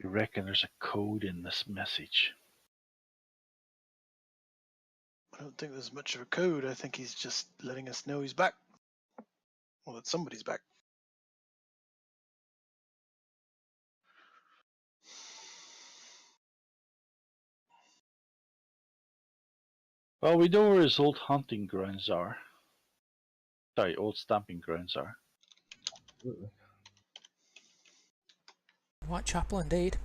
You reckon there's a code in this message? I don't think there's much of a code. I think he's just letting us know he's back. Well, that somebody's back. Well, we know where his old hunting grounds are. Sorry, old stamping grounds are. Whitechapel, indeed.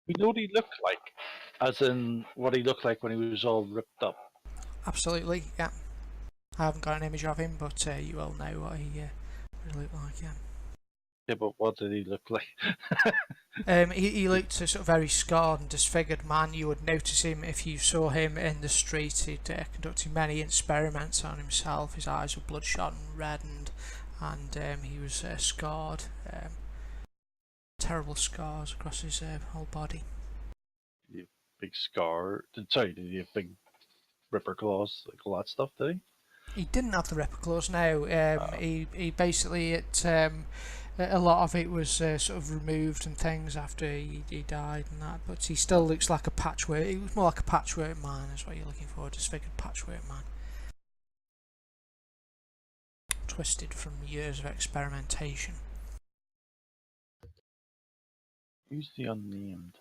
We know what he looked like, as in what he looked like when he was all ripped up. Absolutely, yeah. I haven't got an image of him, but you all know what he looked like, yeah. Yeah, but what did he look like? He looked a sort of very scarred and disfigured man. You would notice him if you saw him in the street. He'd conducted many experiments on himself. His eyes were bloodshot and reddened, and he was scarred. Terrible scars across his whole body. Did he have big scar? Sorry, did he have big ripper claws, like all that stuff? Did he? He didn't have the ripper claws. No, he basically a lot of it was sort of removed and things after he died and that. But he still looks like a patchwork. He was more like a patchwork man, is what you're looking for. A disfigured patchwork man, twisted from years of experimentation. Who's the unnamed?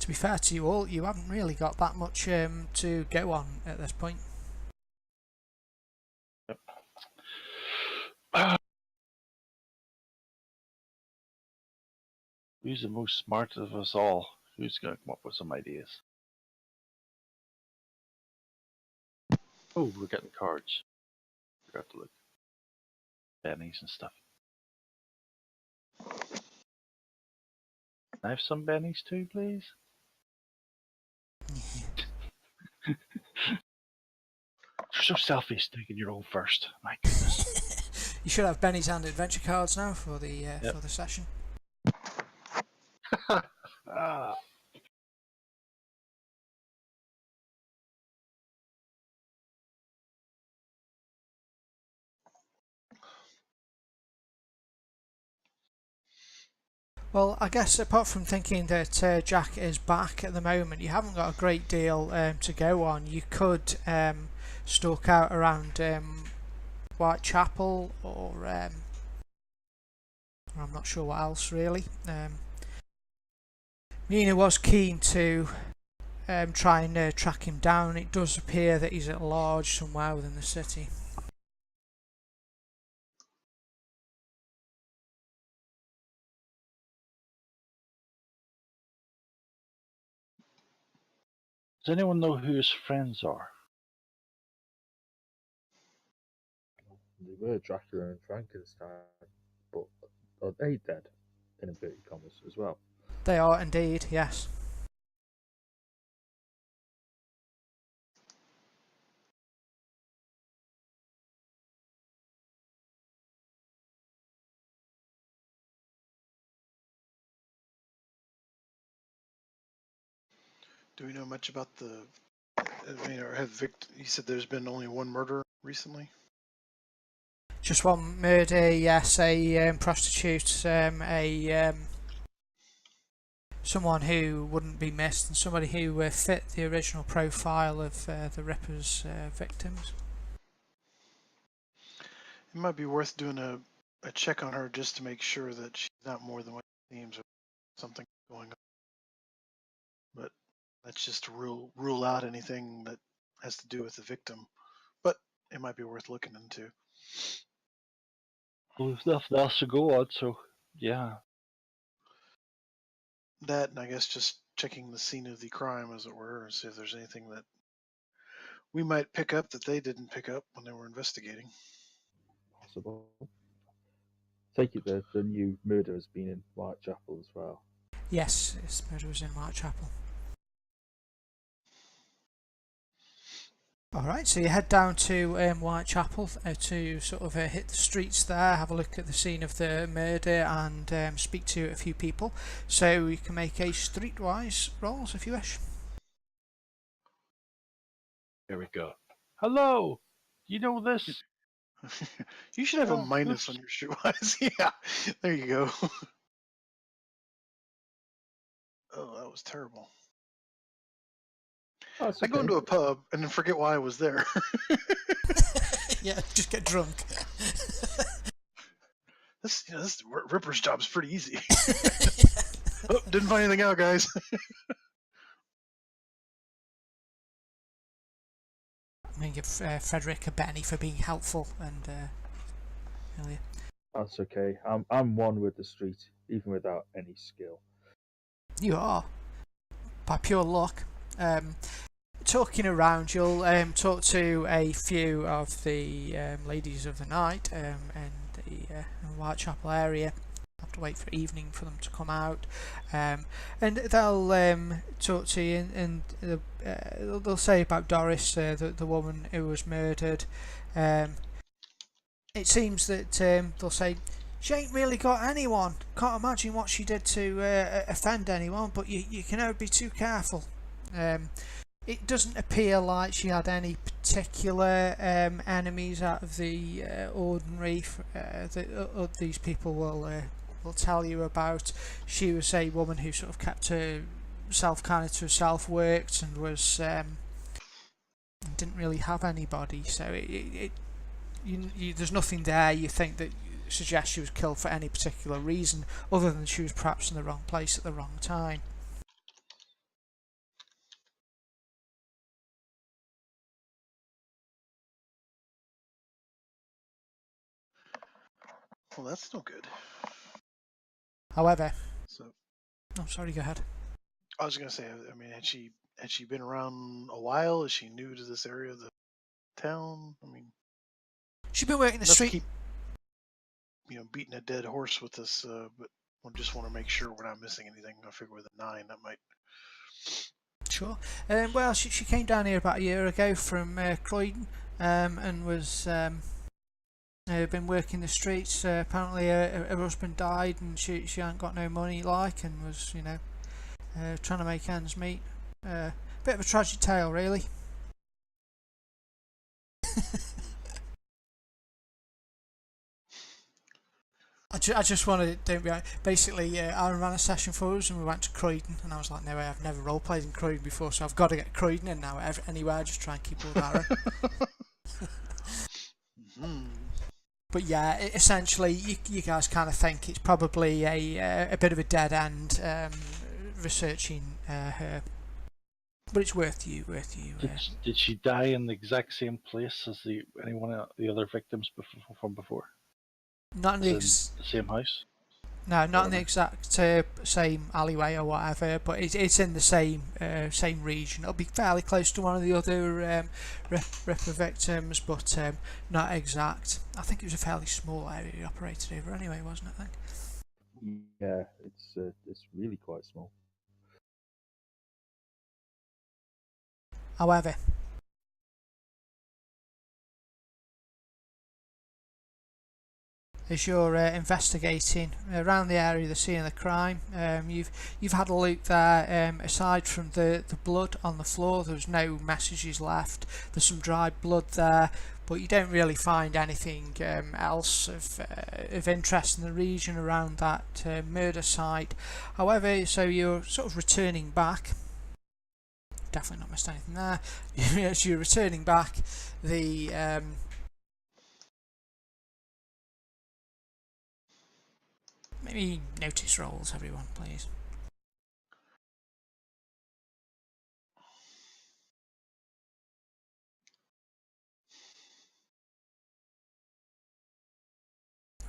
To be fair to you all, you haven't really got that much to go on at this point. Yep. Who's the most smart of us all? Who's going to come up with some ideas? Oh, we're getting cards. Forgot to look. Bennies and stuff. Can I have some bennies too, please? You're so selfish taking your own first. My goodness. You should have Benny's and adventure cards now for the session. Ah. Well, I guess apart from thinking that Jack is back at the moment, you haven't got a great deal to go on. You could stalk out around Whitechapel, or I'm not sure what else really. Mina was keen to try and track him down. It does appear that he's at large somewhere within the city. Does anyone know who his friends are? They were Dracula and Frankenstein, but are they dead, in inverted commas, as well? They are indeed, yes. Do we know much about the? I mean, or have you said there's been only one murder recently? Just one murder, yes. A prostitute, someone who wouldn't be missed, and somebody who fit the original profile of the Ripper's victims. It might be worth doing a check on her just to make sure that she's not more than what she seems, or something going on. But that's just to rule out anything that has to do with the victim. But it might be worth looking into. Well, there's nothing else to go on, so yeah. That, and I guess just checking the scene of the crime, as it were, and see if there's anything that we might pick up that they didn't pick up when they were investigating. Possible. Take it that the new murder has been in Whitechapel as well. Yes, this murder was in Whitechapel. Alright, so you head down to Whitechapel to sort of hit the streets there, have a look at the scene of the murder, and speak to a few people. So you can make a streetwise rolls if you wish. Here we go. Hello! You know this? You should have a Oh, minus on your streetwise. Yeah, there you go. Oh, that was terrible. Oh, it's I go okay. into a pub and then forget why I was there. Yeah, just get drunk. This Ripper's job's pretty easy. Oh, didn't find anything out, guys. I'm going to give Frederick a Benny for being helpful and earlier. That's okay. I'm one with the street, even without any skill. You are, by pure luck. Talking around, you'll talk to a few of the ladies of the night in the Whitechapel area. Have to wait for evening for them to come out, and they'll talk to you, and they'll say about Doris, the woman who was murdered. It seems that they'll say she ain't really got anyone. Can't imagine what she did to offend anyone, but you can never be too careful. It doesn't appear like she had any particular enemies out of the ordinary that these people will tell you about. She was a woman who sort of kept herself kind of to herself, worked, and was didn't really have anybody. So there's nothing there you think that suggests she was killed for any particular reason, other than she was perhaps in the wrong place at the wrong time. Well, that's no good. However, So sorry, go ahead. I was gonna say, I mean, had she been around a while? Is she new to this area of the town? I mean, She's been working the not to street. keep, beating a dead horse with this, but I just want to make sure we're not missing anything. I figure with a 9, that might. Sure. Well, she came down here about a year ago from Croydon, and was been working the streets. Apparently, her husband died, and she hadn't got no money, and was trying to make ends meet. Bit of a tragic tale, really. I just wanted to basically Aaron ran a session for us and we went to Croydon, and I was like, no way, I've never role played in Croydon before, so I've got to get Croydon in now anywhere. Just try and keep with Aaron. But yeah, essentially you guys kind of think it's probably a bit of a dead end researching her, but it's worth you. Did she die in the exact same place as anyone of the other victims from before? Not in the the same house? No, not in the exact same alleyway or whatever, but it's in the same region. It'll be fairly close to one of the other Ripper victims, but not exact. I think it was a fairly small area he operated over anyway, wasn't it? I think. Yeah, it's really quite small. However, as you're investigating around the area of the scene of the crime, you've had a look there. Aside from the blood on the floor, there's no messages left. There's some dried blood there, but you don't really find anything else of interest in the region around that murder site. However, so you're sort of returning back. Definitely not missed anything there. As you're returning back, the maybe notice rolls, everyone, please.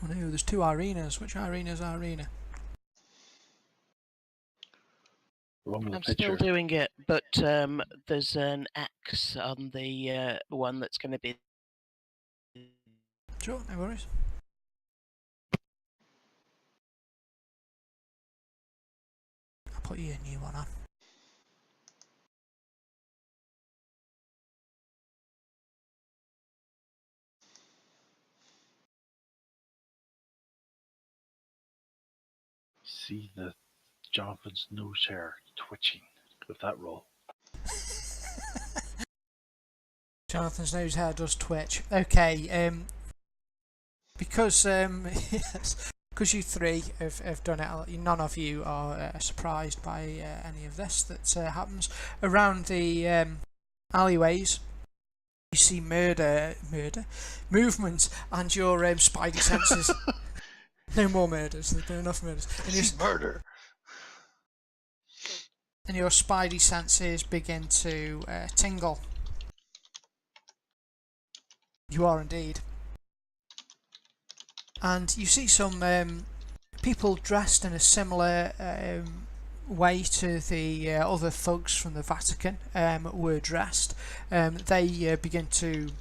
Oh no, there's 2 Irenas. Which Irena's Irena? I'm still doing it, but there's an X on the one that's going to be. Sure, no worries. I'll put you a new one on. See Jonathan's nose hair twitching with that roll. Jonathan's nose hair does twitch. Okay, because yes, because you three have done it, none of you are surprised by any of this that happens around the alleyways. You see movement, and your spidey senses. No more murders. There's been enough murders. Murder. And your spidey senses begin to tingle. You are indeed. And you see some people dressed in a similar way to the other thugs from the Vatican were dressed. They begin to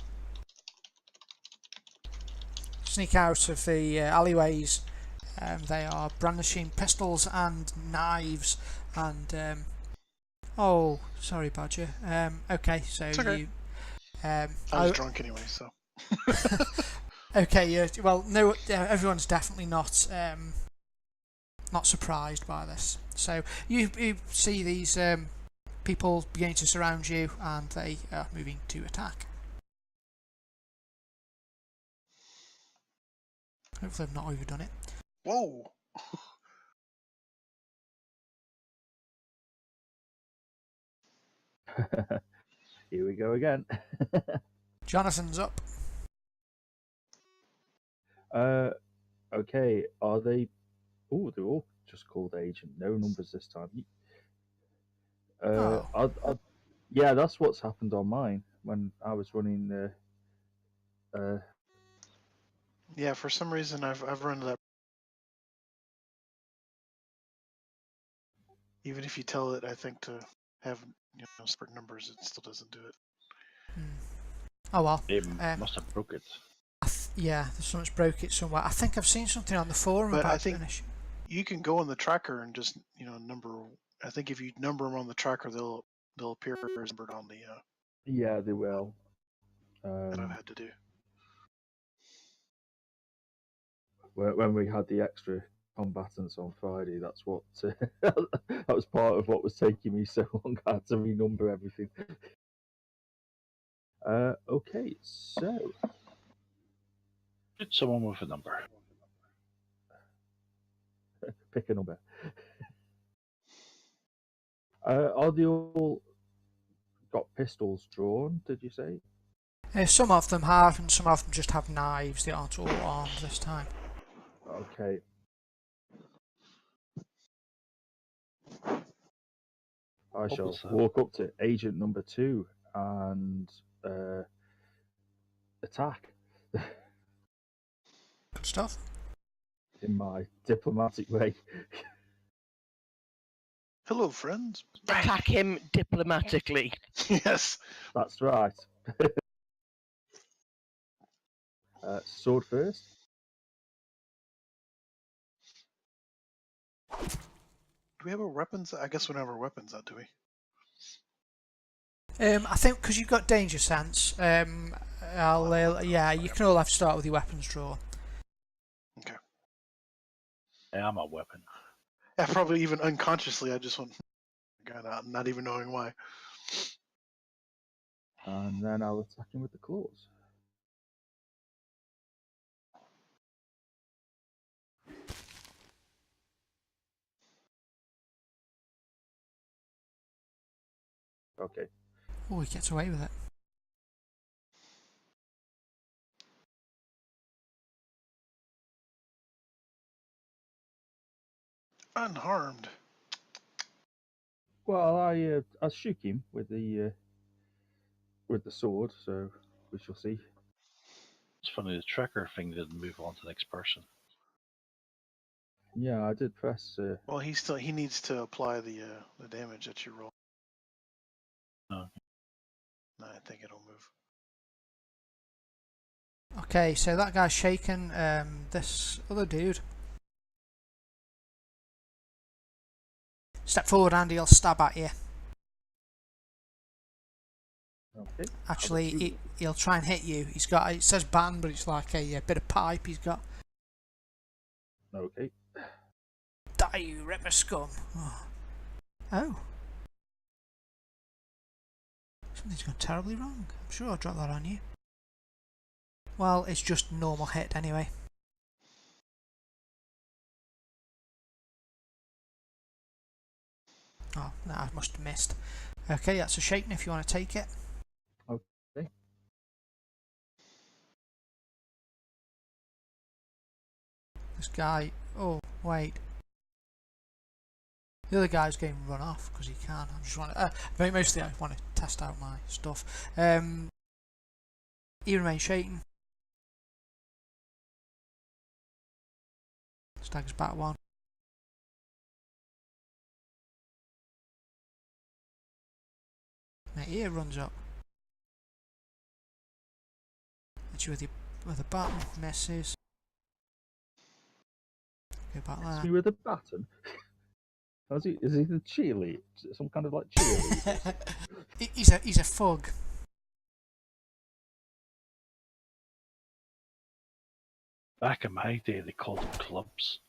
sneak out of the alleyways. They are brandishing pistols and knives and oh, sorry, Badger. Okay, so okay. you. I was drunk anyway, so. Okay, yeah. Well, no, everyone's definitely not surprised by this. So you see these people beginning to surround you, and they are moving to attack. Hopefully, I've not overdone it. Whoa! Here we go again. Jonathan's up. Okay, are they... Oh, they're all just called Agent. No numbers this time. Yeah, that's what's happened on mine when I was running. Yeah, for some reason I've run that. Even if you tell it, I think to have certain numbers, it still doesn't do it. Oh well. It must have broke it. Yeah, there's someone's broke it somewhere. I think I've seen something on the forum But about I think an issue. you can go on the tracker and just number. I think if you number them on the tracker, they'll appear as numbered on the. Yeah, they will. That I've had to do. When we had the extra combatants on Friday, that's what that was part of what was taking me so long. I had to renumber everything. Okay, so It's someone with a number. pick a number. Are they all got pistols drawn? Did you say? Some of them have, and some of them just have knives. They aren't all armed this time. Okay. I shall walk up to agent number 2 and attack. Good stuff. In my diplomatic way. Hello, friends. Attack him diplomatically. Yes. That's right. Sword first. Do we have our weapons? I guess we don't have our weapons out, do we? I think because you've got danger sense, yeah, you can all have to start with your weapons drawer. Okay. Yeah, I'm a weapon. Yeah, probably even unconsciously, I just went gun out, not even knowing why. And then I'll attack him with the claws. Okay. Oh, he gets away with it. Unharmed. Well, I shook him with the sword, so we shall see. It's funny, the tracker thing didn't move on to the next person. Yeah, I did press. Well, he needs to apply the damage that you roll. Okay. No, I think it'll move. Okay, so that guy's shaken. This other dude. Step forward, Andy. He'll stab at you. Okay. Actually, he'll try and hit you. He's got. It says ban, but it's like a bit of pipe he's got. Okay. Die, you ripper scum. Oh. Something's gone terribly wrong. I'm sure I'll drop that on you. Well, it's just normal hit anyway. Oh, no, I must have missed. Okay, that's a shaking if you want to take it. Okay. This guy... Oh, wait. The other guy's getting run off because he can. I just want to... mostly I want to test out my stuff. He remains shaking. Staggers back one. My ear runs up. Hit you with a button, misses. Go back Hits there. me with a baton. Is he the cheerleader? Some kind of like cheerleader? he's a fug. Back in my day, they called them clubs.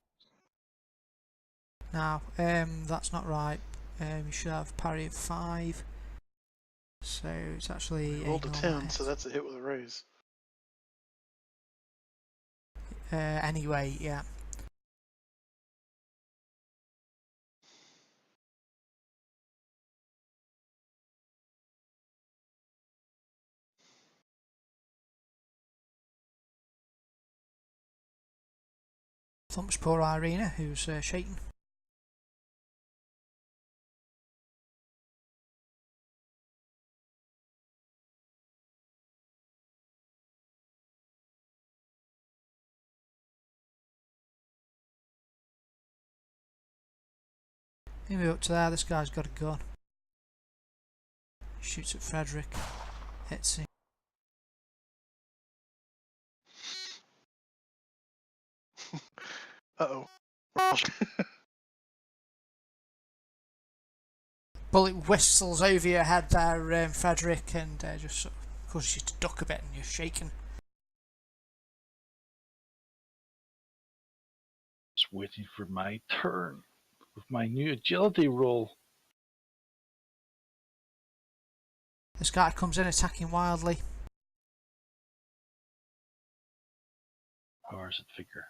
Now, that's not right. You should have parry of 5. So it's actually We rolled a normal 10, hit. so that's a hit with a raise. Anyway, yeah. Thumps poor Irina, who's shaking. Maybe up to there, this guy's got a gun. Shoots at Frederick. Hits him. Uh-oh. Bullet whistles over your head there, Frederick, and just sort of causes you to duck a bit and you're shaking. Just waiting for my turn with my new agility roll. This guy comes in attacking wildly. Or is it figure?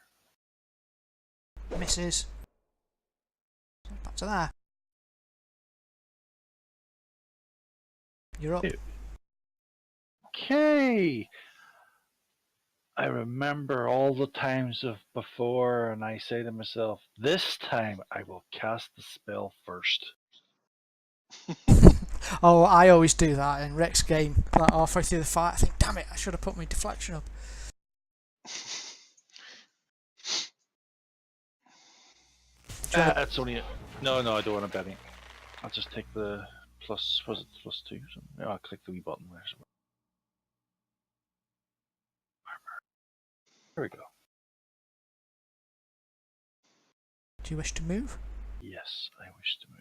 Misses. Back to there. You're up. Okay. I remember all the times of before, and I say to myself, this time I will cast the spell first. Oh, I always do that in Rick's game. Like halfway through the fight, I think, damn it, I should have put my deflection up. It's only no, I don't want to bet it. I'll just take the plus. Was it plus 2? No, I'll click the wee button there. There we go. Do you wish to move? Yes, I wish to move.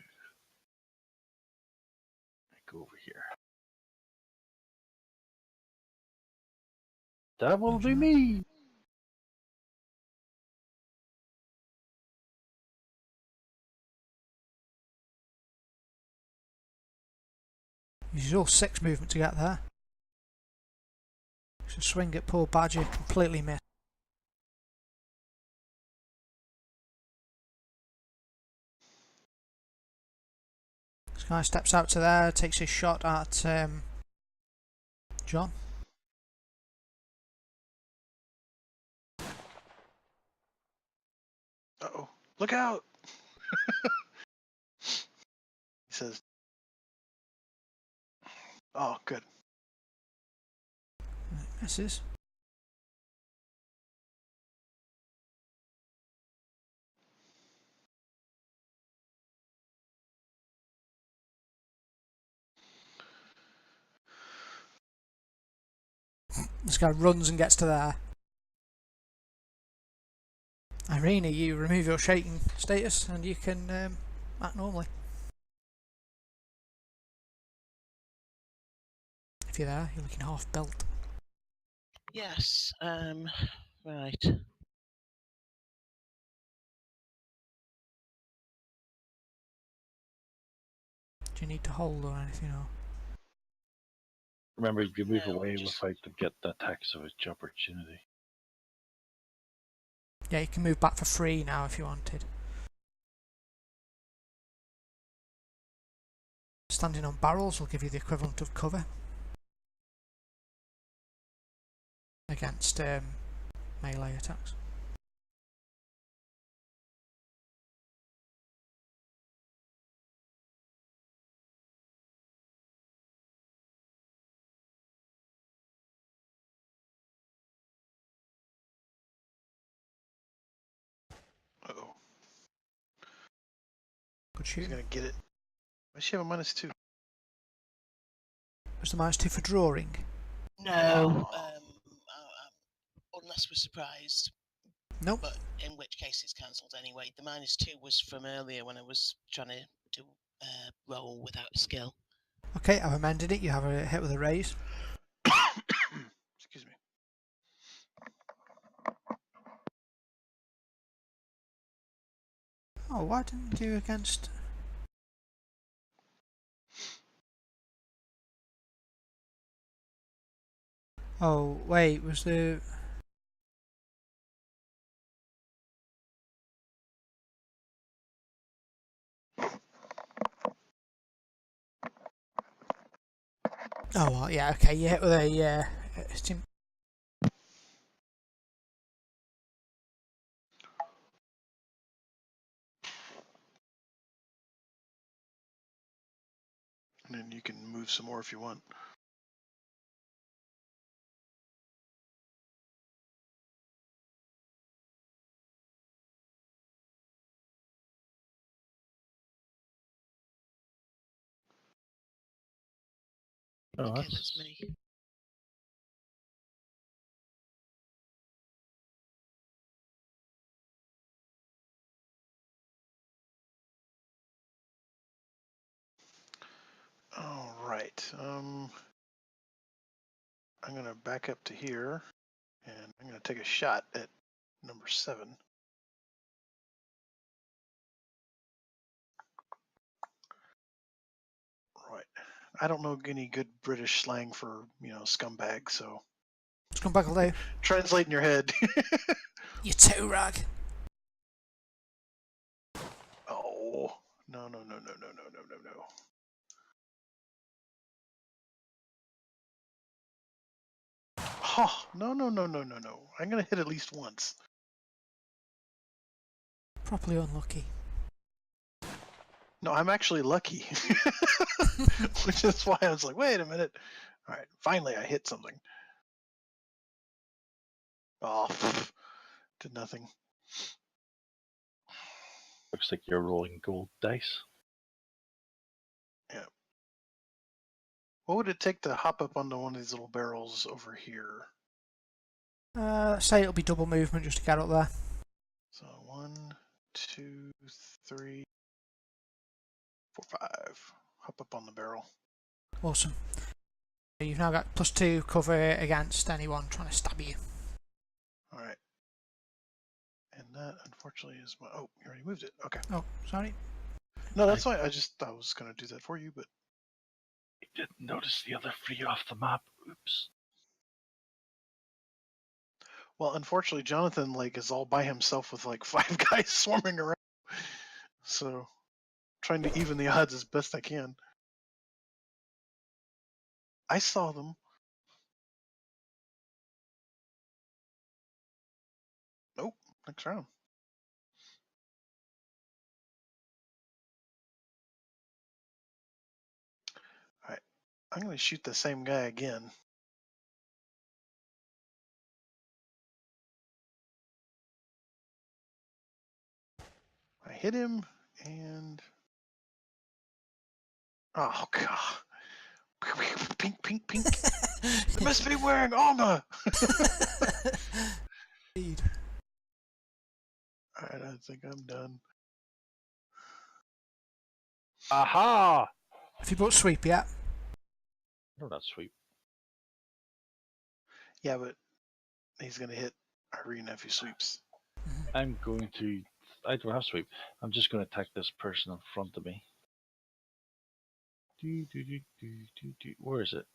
I go over here. That will be me. Uses all 6 movement to get there. So swing at poor Badger, completely missed. This guy steps out to there, takes his shot at John. Uh-oh. Look out! He says, oh, good. Misses. This guy runs and gets to there. Irina, you remove your shaking status and you can act normally. If you're there, you're looking half built. Yes, right. Do you need to hold or anything? Or? Remember, you move No, away just- without them get the attacks of its opportunity. Yeah, you can move back for free now if you wanted. Standing on barrels will give you the equivalent of cover against melee attacks. Uh-oh. Good She's shooting. gonna get it. Why does she have a -2? Was the -2 for drawing? No, Oh. unless we're surprised. Nope. But in which case it's cancelled anyway. The -2 was from earlier when I was trying to do roll without a skill. Okay, I've amended it. You have a hit with a raise. Excuse me. Oh, why didn't you do against... Oh, wait, was the... Oh, well, yeah, okay, you hit with a... And then you can move some more if you want. Oh, Okay, that's me. All right. I'm gonna back up to here, and I'm gonna take a shot at number 7. Right. I don't know any good British slang for scumbag, so Scumbag will do. translate in your head. You toe rag. Oh no no no no no no no no no. Oh no no no no no no. I'm gonna hit at least once. Properly unlucky. No, I'm actually lucky, which is why I was like, wait a minute. All right, finally I hit something. Oh, did nothing. looks like you're rolling gold dice. Yeah. What would it take to hop up onto one of these little barrels over here? Say it'll be double movement just to get up there. So 1, 2, 3, 4, 5. Hop up on the barrel. Awesome. You've now got +2 cover against anyone trying to stab you. All right. And that, unfortunately, is my... Oh, you already moved it. Okay. Oh, sorry. No, that's fine. I was going to do that for you, but... I didn't notice the other 3 off the map. Oops. Well, unfortunately, Jonathan, is all by himself with, 5 guys swarming around. So, trying to even the odds as best I can. I saw them. Nope. Next round. All right. I'm going to shoot the same guy again. I hit him, and... Oh, God. Pink, pink, pink. They must be wearing armor. Indeed. All right, I think I'm done. Aha! Have you bought sweep yet? No, that's sweet. Yeah, but he's going to hit Irene if he sweeps. I'm going to. I don't have sweep. I'm just going to attack this person in front of me. Where is it?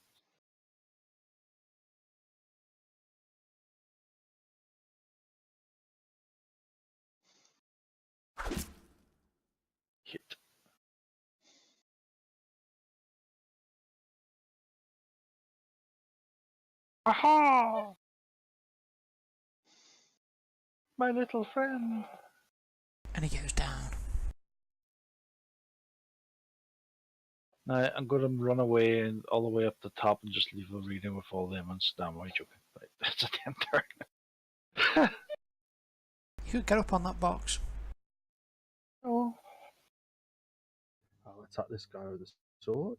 Aha! My little friend. And he goes down. Now, I'm going to run away and all the way up the top and just leave a reading with all them and stand by joking. Right, that's a 10 turn. You could get up on that box. Oh. I'll attack this guy with a sword.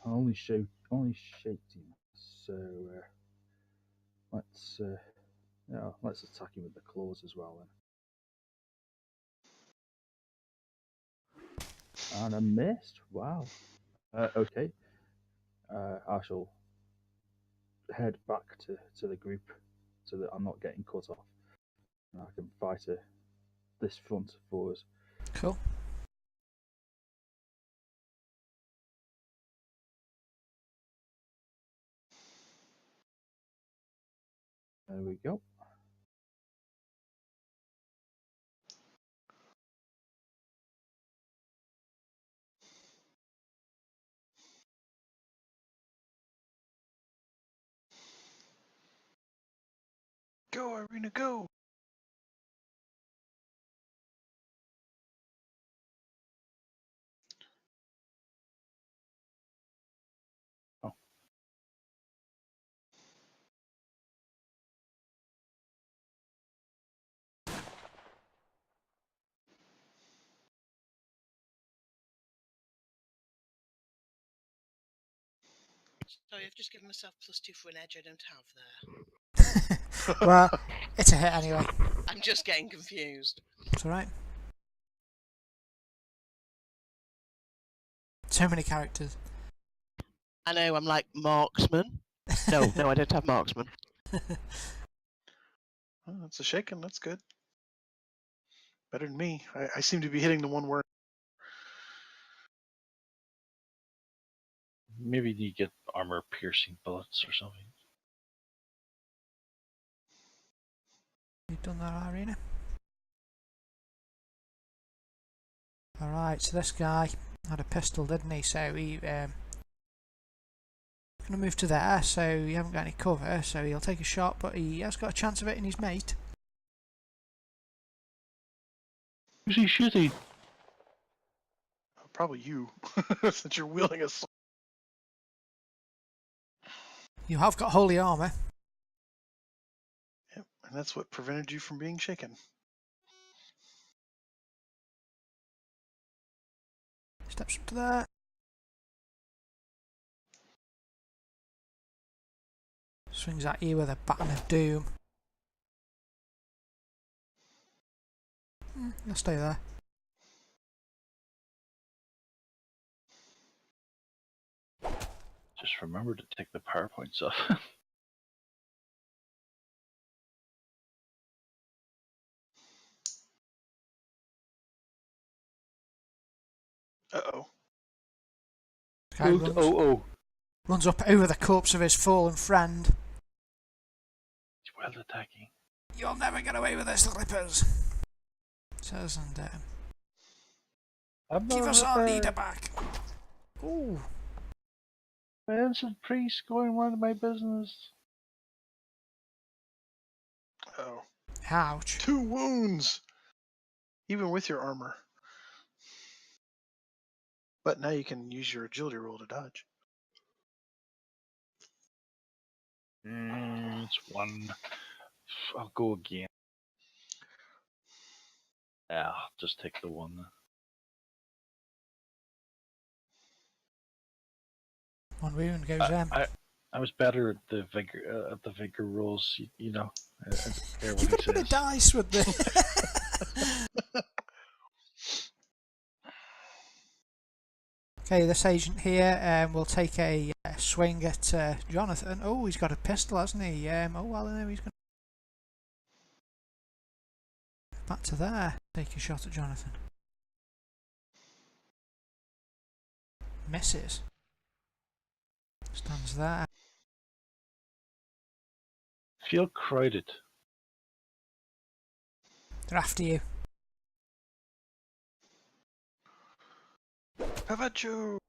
I only shaped him. So let's attack him with the claws as well then. And I missed. Wow. Okay. I shall head back to the group so that I'm not getting cut off. And I can fight this front for us. Cool. There we go. Go, Irina, go! Oh. Sorry, I've just given myself +2 for an edge I don't have there. Well, it's a hit anyway. I'm just getting confused. It's alright. So many characters. I know, I'm like, marksman? No, I don't have marksman. Oh, that's a shaken. That's good. Better than me. I seem to be hitting the one where. Maybe you get armor piercing bullets or something. You've done that, Irina. Alright, so this guy had a pistol, didn't he? So he going to move to there, so you haven't got any cover, so he'll take a shot, but he has got a chance of hitting his mate. Who's he shooting? Probably you, since you're wielding a sword. You have got holy armour. Yep, and that's what prevented you from being shaken. Steps up to there. Swings at you with a baton of doom. I'll stay there. Just remember to take the PowerPoints off. Uh-oh. Guy runs up over the corpse of his fallen friend. He's well attacking. You'll never get away with this, Clippers. Says and give us our leader back. Ooh. My innocent priest going around my business. Oh. Ouch. 2 wounds! Even with your armor. But now you can use your agility roll to dodge. It's 1. I'll go again. Yeah, I'll just take the 1. One wound goes in. I was better at the vigor rolls, you know. You could have been a dice with the. Okay, this agent here will take a swing at Jonathan. Oh, he's got a pistol, hasn't he? Oh well, no, he's going back to there. Take a shot at Jonathan. Misses. Stands there. Feel crowded. They're after you. Pavacho!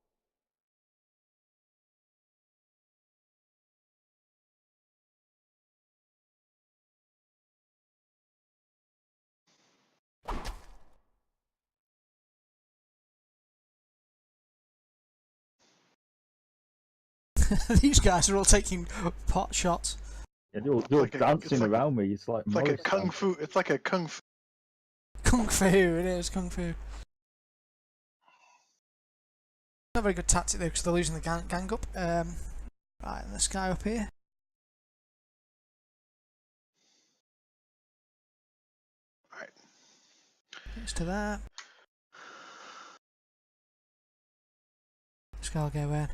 These guys are all taking pot shots. Yeah, you're like dancing around me. It's like It's like a Morris kung dancing. fu. It's like a kung fu. Kung fu, it is kung fu. Not a very good tactic though, because they're losing the gang up. Right, and this guy up here. Alright. Gets to that. This guy will go in.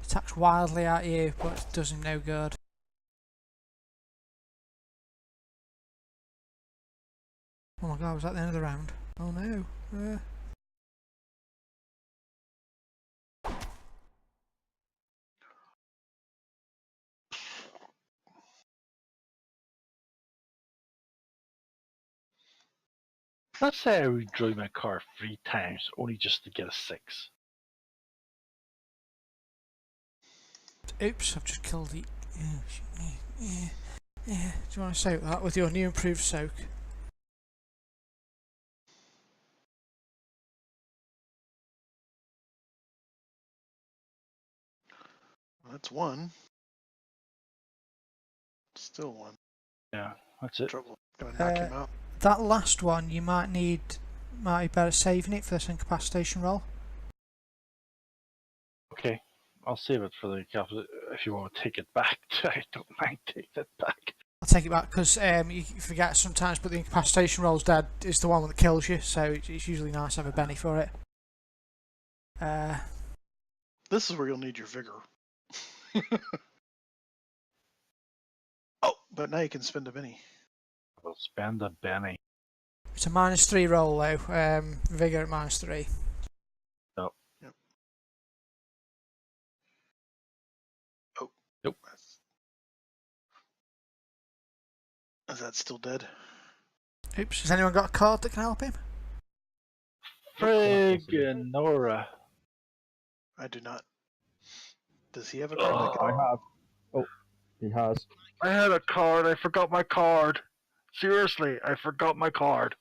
Attacks wildly at you, but it does him no good. Oh my god, was that the end of the round? Oh no. Let's say I redrew my car 3 times, only just to get a 6. Oops, I've just killed the... Do you want to soak that with your new improved soak? That's one. Still one. Yeah, that's it. Trouble. Gonna knock him out. That last one, you might be better saving it for this incapacitation roll. Okay, I'll save it for the capital. If you want to take it back, I don't mind taking it back. I'll take it back because you forget sometimes, but the incapacitation roll's dead is the one that kills you, so it's usually nice to have a Benny for it. This is where you'll need your vigor. Oh, but now you can spend a Benny. We'll spend a Benny. It's a -3 roll though. Vigor at -3. No. Yep. Oh. Nope. Is that still dead? Oops, has anyone got a card that can help him? Friggin' Nora. I do not. Does he have a card that I can have. Oh, he has. I had a card, I forgot my card. Seriously, I forgot my card.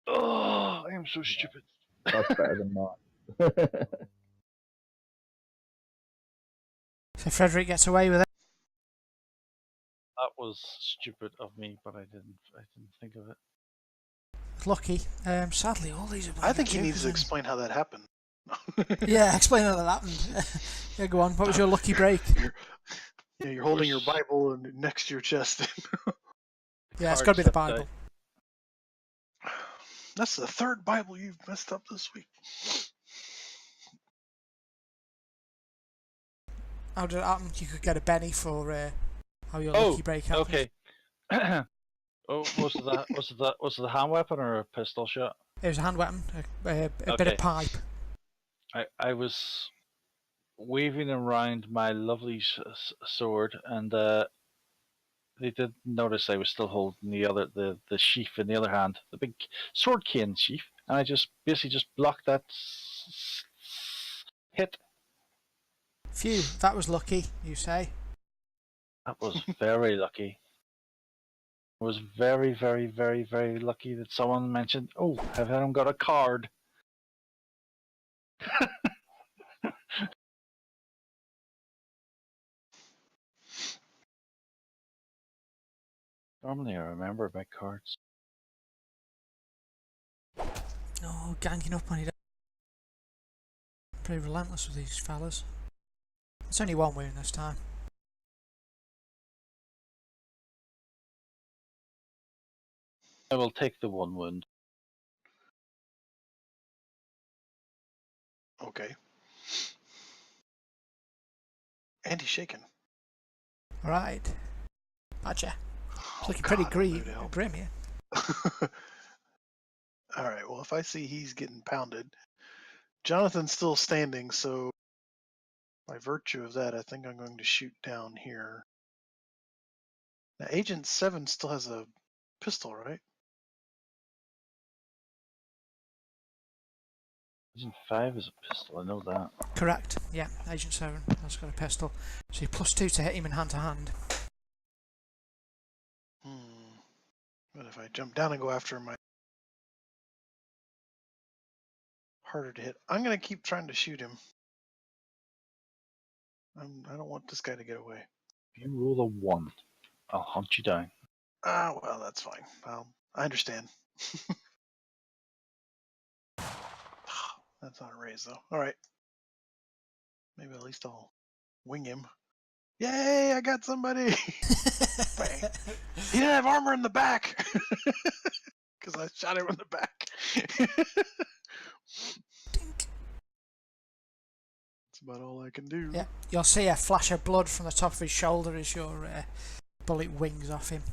Oh, I am so stupid. That's better than mine. So Frederick gets away with it. That was stupid of me, but I didn't think of it. Lucky. Sadly, all these are. I think he jokers needs to then. explain how that happened. Yeah, explain how that happened. Yeah, go on. What was your lucky break? You're holding your Bible next to your chest. Yeah, it's got to be the Card Bible. That's the third Bible you've messed up this week. How did it happen? You could get a Benny for how your lucky break happened. Okay. Oh, was it a hand weapon or a pistol shot? It was a hand weapon, a bit Okay. of pipe. I was waving around my lovely sword, and they didn't notice I was still holding the sheath in the other hand, the big sword cane sheath, and I just basically just blocked that hit. Phew, that was lucky, you say. That was very lucky. I was very, very, very, very lucky that someone mentioned, "Oh, have anyone got a card?" Normally I remember my cards. Oh, ganging up on you. Pretty relentless with these fellas. It's only one wound this time. I will take the one wound. Okay. And he's shaking. Alright. Badger. It's looking God, pretty I don't know who to help. grim here. Alright, well, if I see he's getting pounded, Jonathan's still standing, so by virtue of that, I think I'm going to shoot down here. Now, Agent 7 still has a pistol, right? Agent 5 is a pistol, I know that. Correct. Yeah, Agent 7 has got a pistol. So you +2 to hit him in hand to hand. But if I jump down and go after my harder to hit, I'm going to keep trying to shoot him. I don't want this guy to get away. If you roll a 1, I'll hunt you down. Ah, well, that's fine. I understand. That's not a raise, though. All right. Maybe at least I'll wing him. Yay, I got somebody! Bang. He didn't have armor in the back! Because I shot him in the back. That's about all I can do. Yeah, you'll see a flash of blood from the top of his shoulder as your bullet wings off him.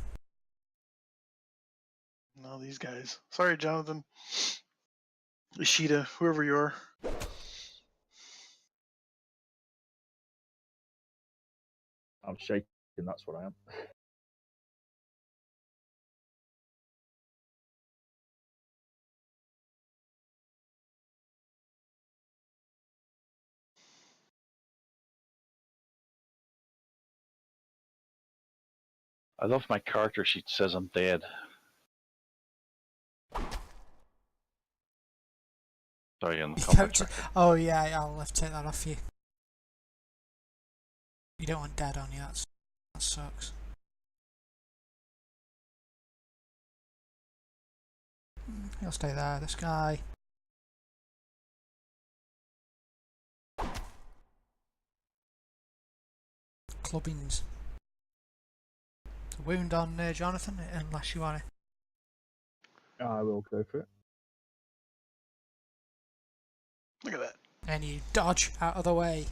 No, these guys. Sorry, Jonathan. Ishida, whoever you are. I'm shaking, that's what I am. I love my character sheet says I'm dead. Sorry, on the combat tracker. Oh yeah, I'll have to take that off you. You don't want dead on you, that sucks. He'll stay there, this guy. Clubbings. A wound on Jonathan, unless you want it. I will go for it. Look at that. And you dodge out of the way.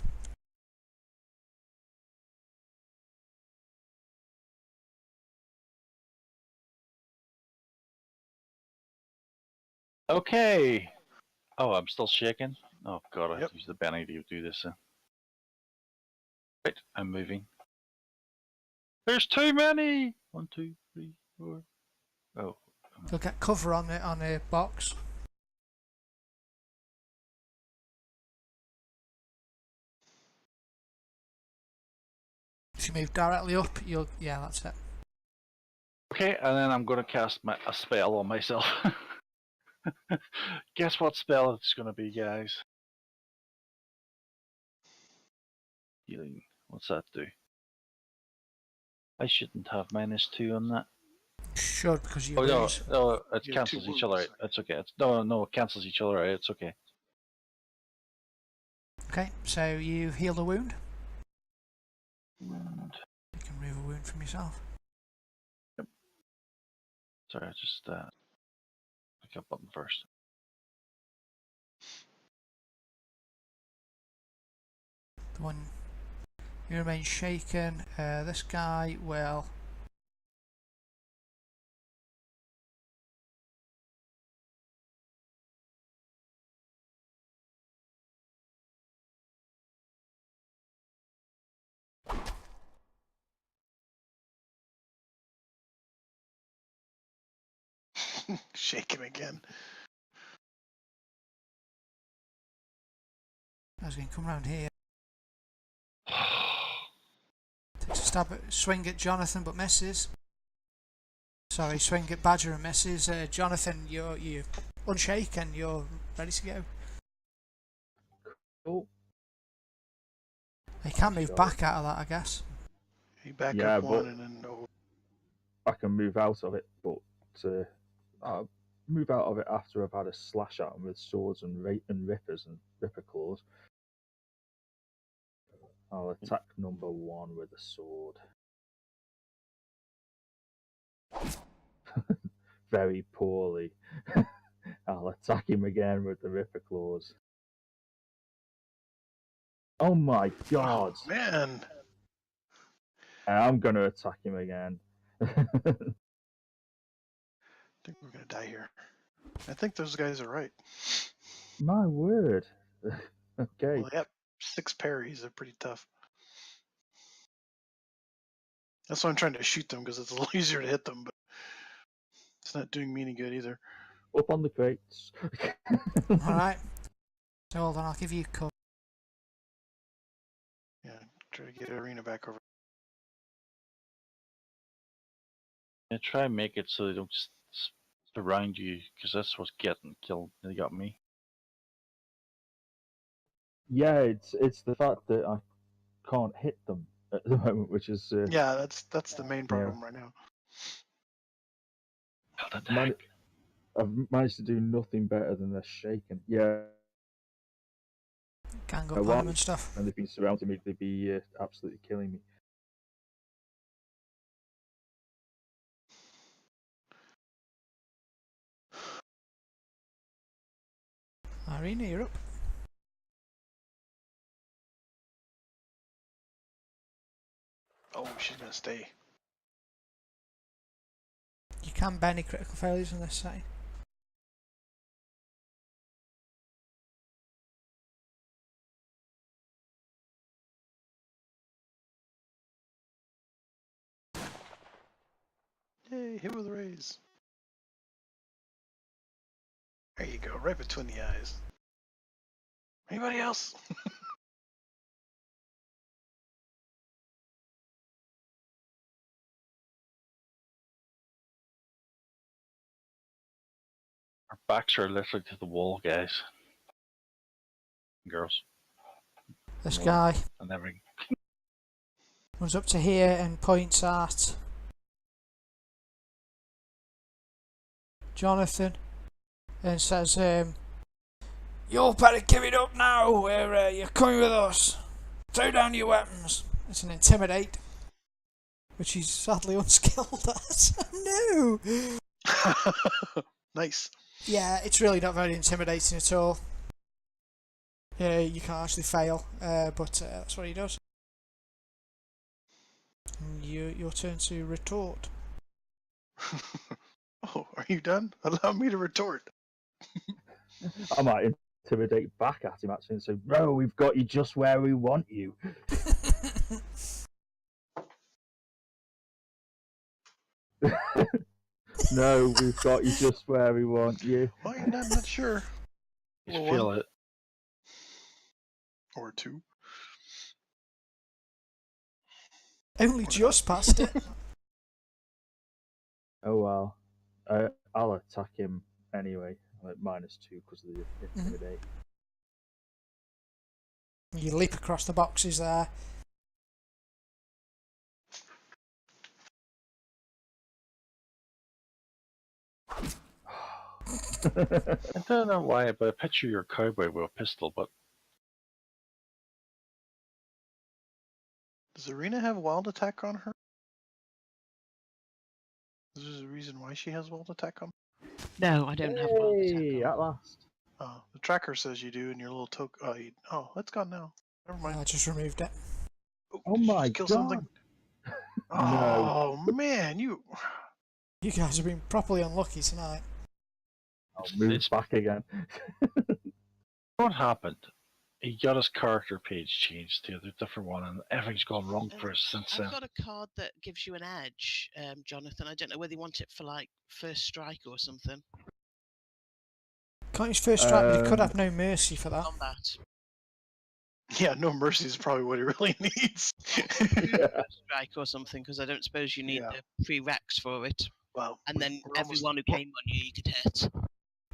Okay. Oh, I'm still shaking. Oh god, I have Yep. to use the Benny to do this. Right, I'm moving. There's too many. 1, 2, 3, 4. Oh. You'll get cover on a box. If you move directly up, yeah, that's it. Okay, and then I'm going to cast a spell on myself. Guess what spell it's going to be, guys? Healing. What's that do? I shouldn't have -2 on that. Should, because you Oh no, lose. no, it You have cancels 2 each other out. wounds. It's okay. No, it cancels each other out. It's okay. Okay, so you heal the wound. Wound. You can remove a wound from yourself. Yep. Sorry, I just pick up button first. The one you remain shaken. This guy will. Shake him again. I was going to come around here. Takes a stab at, swing at Jonathan, but misses. Sorry, swing at Badger and misses. Jonathan, you're unshaken. You're ready to go. Cool. You can move back out of that, I guess. You back Yeah, up one but- and then over. I can move out of it, but I'll move out of it after I've had a slash at them with swords and rippers and ripper claws. I'll attack number 1 with a sword. Very poorly. I'll attack him again with the ripper claws. Oh my god! Oh, man. I'm gonna attack him again. I think we're going to die here. I think those guys are right. My word. Okay. Well, yep. 6 parries. They're pretty tough. That's why I'm trying to shoot them, because it's a little easier to hit them, but it's not doing me any good either. Up on the crates. Alright. So hold on, I'll give you a call. Yeah, try to get Arena back over. Yeah, try and make it so they don't surround you, because that's what's getting killed. They got me. Yeah, it's the fact that I can't hit them at the moment, which is Yeah, that's the main problem right now. I've managed to do nothing better than they're shaken. Yeah. Gang up on them and stuff. And they've been surrounding me, they'd be absolutely killing me. Irina, you're up. Oh, she's gonna stay. You can ban any critical failures on this side. Yay, hit with a raise. There you go, right between the eyes. Anybody else? Our backs are literally to the wall, guys. Girls. This guy And everything. comes up to here and points at Jonathan and says, "You better give it up now, or you're coming with us. Throw down your weapons." It's an intimidate, which he's sadly unskilled at. No! Nice. Yeah, it's really not very intimidating at all. Yeah, you can't actually fail, but that's what he does. And your turn to retort. Oh, are you done? Allow me to retort. I might intimidate back at him actually and say, "Bro, we've got you just where we want you." No, we've got you just where we want you. Well, I'm not sure. You feel it. Or 2. Only just past it. Oh well. I'll attack him anyway. I'm at -2 because of the intimidate. You leap across the boxes there. I don't know why, but I picture your cowboy with a pistol, but... Does Arena have wild attack on her? Is there a reason why she has wild attack on? No, I don't have wild attack Hey, on. at last. Oh, the tracker says you do in your little token. Oh, it's gone now. Never mind. I just removed it. Oh did you my just kill god! something? No. Oh man, you. You guys have been properly unlucky tonight. I'll move It's- back again. What happened? He got his character page changed to a different one, and everything's gone wrong for us since then. I've got a card that gives you an edge, Jonathan. I don't know whether you want it for like first strike or something. Can't use first strike, but he could have no mercy for that. Combat. Yeah, no mercy is probably what he really needs. First strike or something, because I don't suppose you need Yeah. the prereqs for it. Well, And then we're almost- everyone who came on you could hit.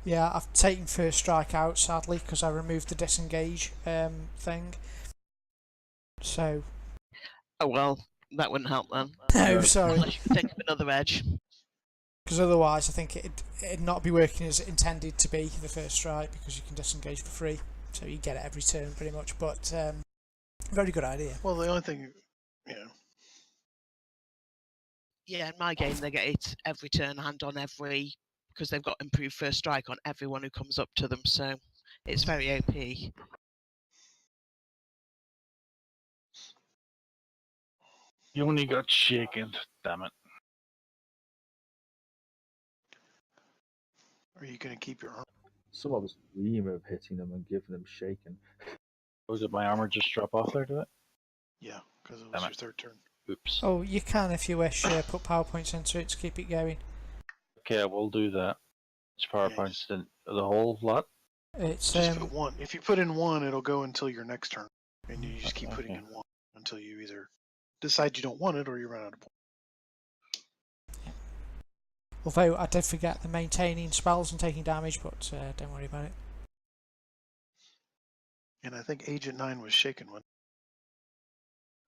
Yeah, I've taken first strike out, sadly, because I removed the disengage thing. So... Oh well, that wouldn't help then. No, sorry. Unless you could think of another edge. Because otherwise I think it'd not be working as intended to be, the first strike, because you can disengage for free. So you get it every turn, pretty much. But, very good idea. Well, the only thing, Yeah, in my game they get it every turn and on every, because they've got improved first strike on everyone who comes up to them, so it's very OP. You only got shaken, damn it. are you going to keep your arm? Someone was dream of hitting them and giving them shaken. Oh, did my armor just drop off there, did it? Yeah, because it was Damn your it. third turn. Oops. Oh, you can if you wish. Put PowerPoints into it to keep it going. Okay, I will do that. Which PowerPoints didn't the whole lot? It's Just put one. If you put in one, it'll go until your next turn, and you just keep putting Okay. in one until you either decide you don't want it or you run out of points. although I did forget the maintaining spells and taking damage, but don't worry about it. And I think Agent 9 was shaken one.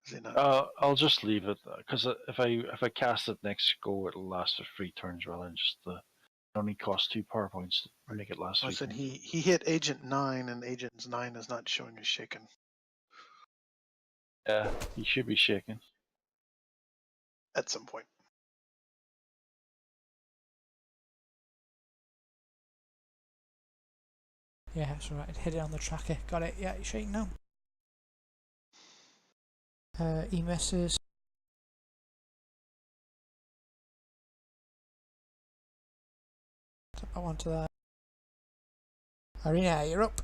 Is it not? I'll just leave it because if I cast it next go, it'll last for 3 turns rather than just it only costs 2 PowerPoints to make it last I 3 said turns. he hit Agent 9, and Agent 9 is not showing as shaken. Yeah, he should be shaken. At some point. Yeah, that's right. Hit it on the tracker. Got it. Yeah, you're shaking now. He misses. Tap that one to there. Arena, you're up.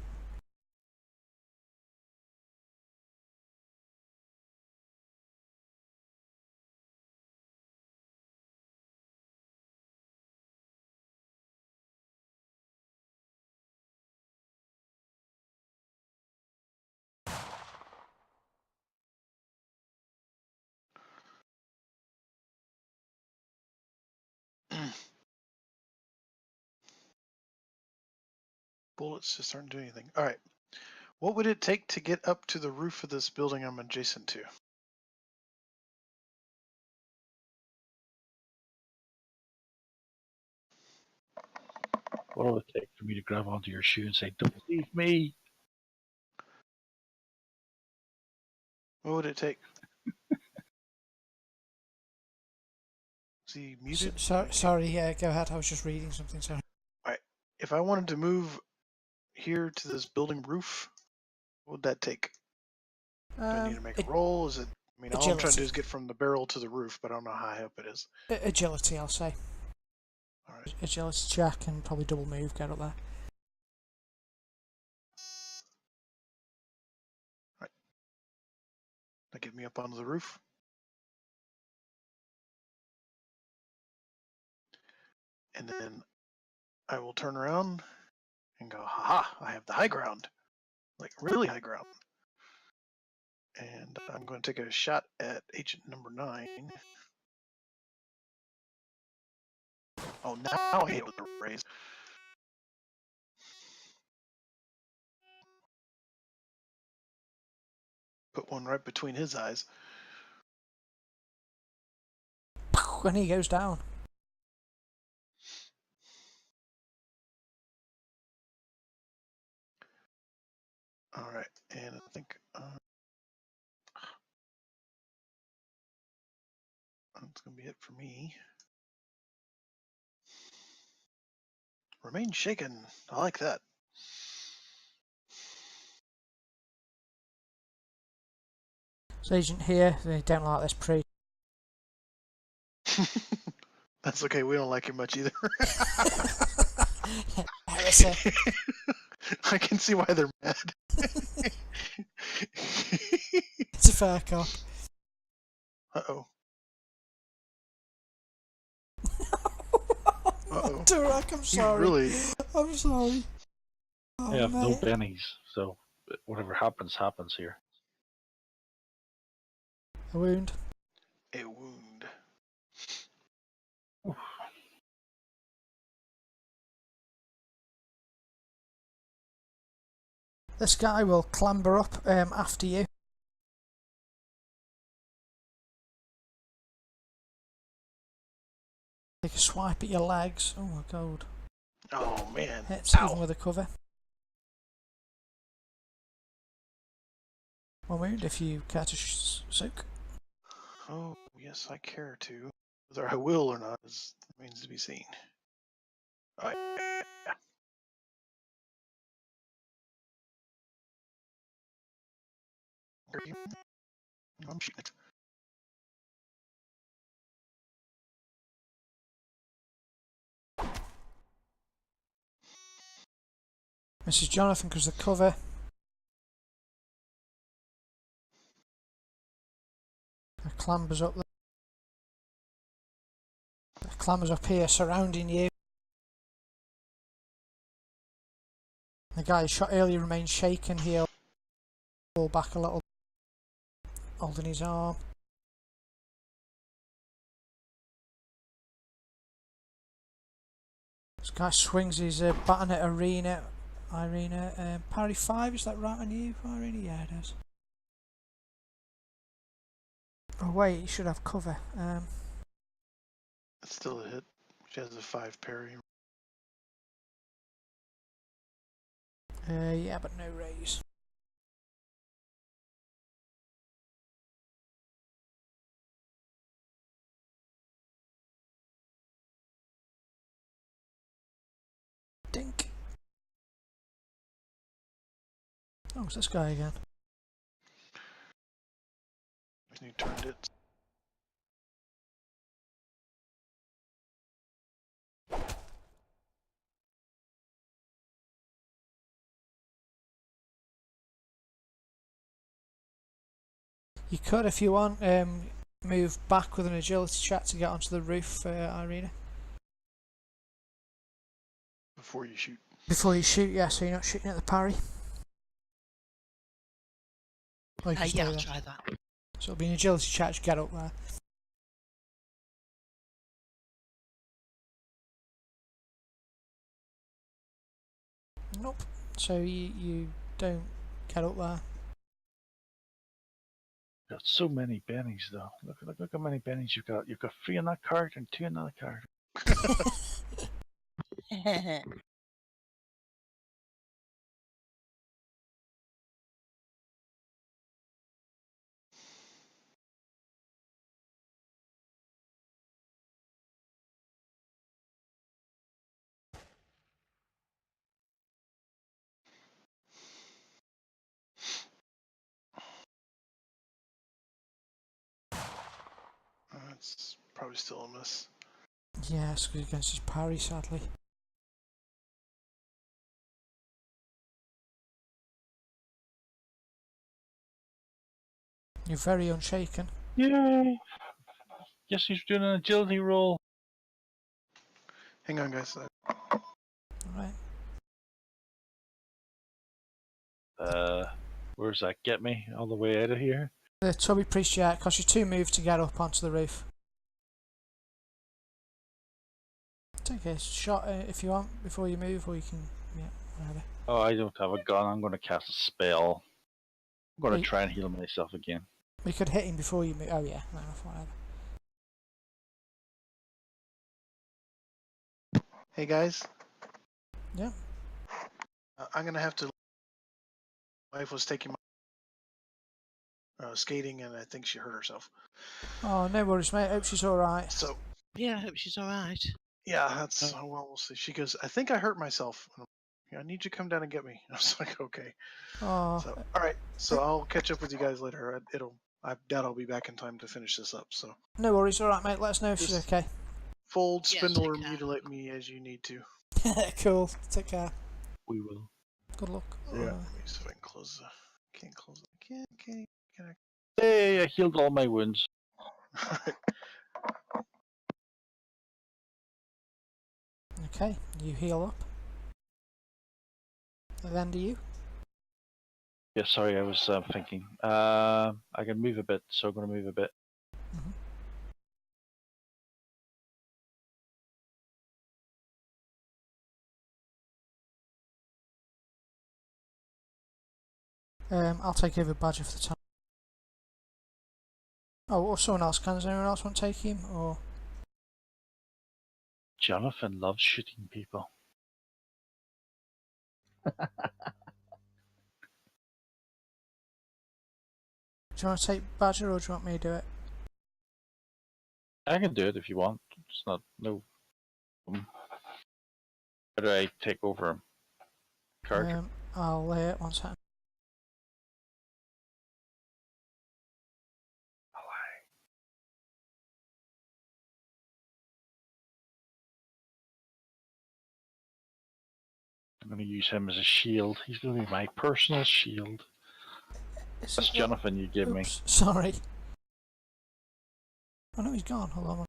Bullets just aren't doing anything. All right. What would it take to get up to the roof of this building I'm adjacent to? What will it take for me to grab onto your shoe and say, "Don't leave me"? What would it take? Is he muted? Sorry, go ahead. I was just reading something. Sorry. All right. If I wanted to move here to this building roof, what would that take? Do I need to make a roll? Is it? I mean, all I'm trying to do is get from the barrel to the roof, but I don't know how high up it is. Agility, I'll say. All right. Agility check and probably double move. Get up there. All right. That get me up onto the roof. And then I will turn around and go, haha, I have the high ground. Like really high ground. And I'm going to take a shot at agent number 9. Oh, now I hit with the raise. Put one right between his eyes. And he goes down. All right, and I think that's going to be it for me. Remain shaken. I like that. So agent here, they don't like this pre. That's okay. We don't like him much either. Heresy. I can see why they're mad. It's a fair cop. Uh-oh. Uh-oh. Turek, I'm sorry. Really? I'm sorry. Oh, I have no mate. bennies, so whatever happens, happens here. A wound. A wound. This guy will clamber up after you. Take a swipe at your legs. Oh my god. Oh, man. Hits even with a cover. One wound if you care to soak. Oh, yes, I care to. Whether I will or not remains to be seen. All right. I'm shooting it. Mrs. Jonathan because the cover. Clambers up there. The clambers up here surrounding you. The guy who shot earlier remains shaken. He'll pull back a little, holding his arm. This guy swings his baton at Irina. Parry 5, is that right on you, Irina? Yeah, it is. Oh wait, you should have cover. It's still a hit. She has a 5 parry. Yeah, but no raise. Dink. Oh, it's this guy again. And he turned it. You could, if you want, move back with an agility check to get onto the roof, Irina. Before you shoot. Before you shoot, yeah, so you're not shooting at the parry. Or you can stay Yeah, I'll there. try that. So it'll be an agility check to get up there. Nope. So you don't get up there. Got so many bennies though. Look how many bennies you've got. You've got 3 in that card and 2 in that card. That's probably still a miss. Yes, because against his parry, sadly. You're very unshaken. Yay! Yes, he's doing an agility roll. Hang on, guys. Alright. Where does that get me? All the way out of here? The Tubby Priest, yeah, it costs you 2 moves to get up onto the roof. Take a shot if you want before you move, or you can, yeah, whatever. Oh, I don't have a gun. I'm going to cast a spell. I'm going Wait. to try and heal myself again. We could hit him before you move. Oh yeah, no, whatever. Hey, guys. Yeah. I'm going to have to... My wife was taking my skating, and I think she hurt herself. Oh, no worries, mate. Hope she's alright. So, Yeah, I hope she's alright. yeah, that's... well, we'll see. She goes, I think I hurt myself. I need you to come down and get me. I was like, okay. Oh, So, all right. So I'll catch up with you guys later. I doubt I'll be back in time to finish this up. So no worries. Alright, mate. Let us know if she's Just- okay. fold, Yeah, spindle, or take care. mutilate me as you need to. Cool. Take care. We will. Good luck. Yeah. Let me see if I can close the... Can't close it. Can I? Hey, I healed all my wounds. Okay, you heal up. And then do you? Yeah, sorry, I was thinking. I can move a bit, so I'm going to move a bit. I'll take over Badger for the time. Oh, or someone else can. Does anyone else want to take him? Or Jonathan loves shooting people. do you want to take Badger, or do you want me to do it? I can do it if you want. It's not no problem. How do I take over him? Card? I'll 1 second. I'm going to use him as a shield. He's going to be my personal shield. Is That's it- Jonathan you give me. Oops, sorry. Oh no, he's gone. Hold on.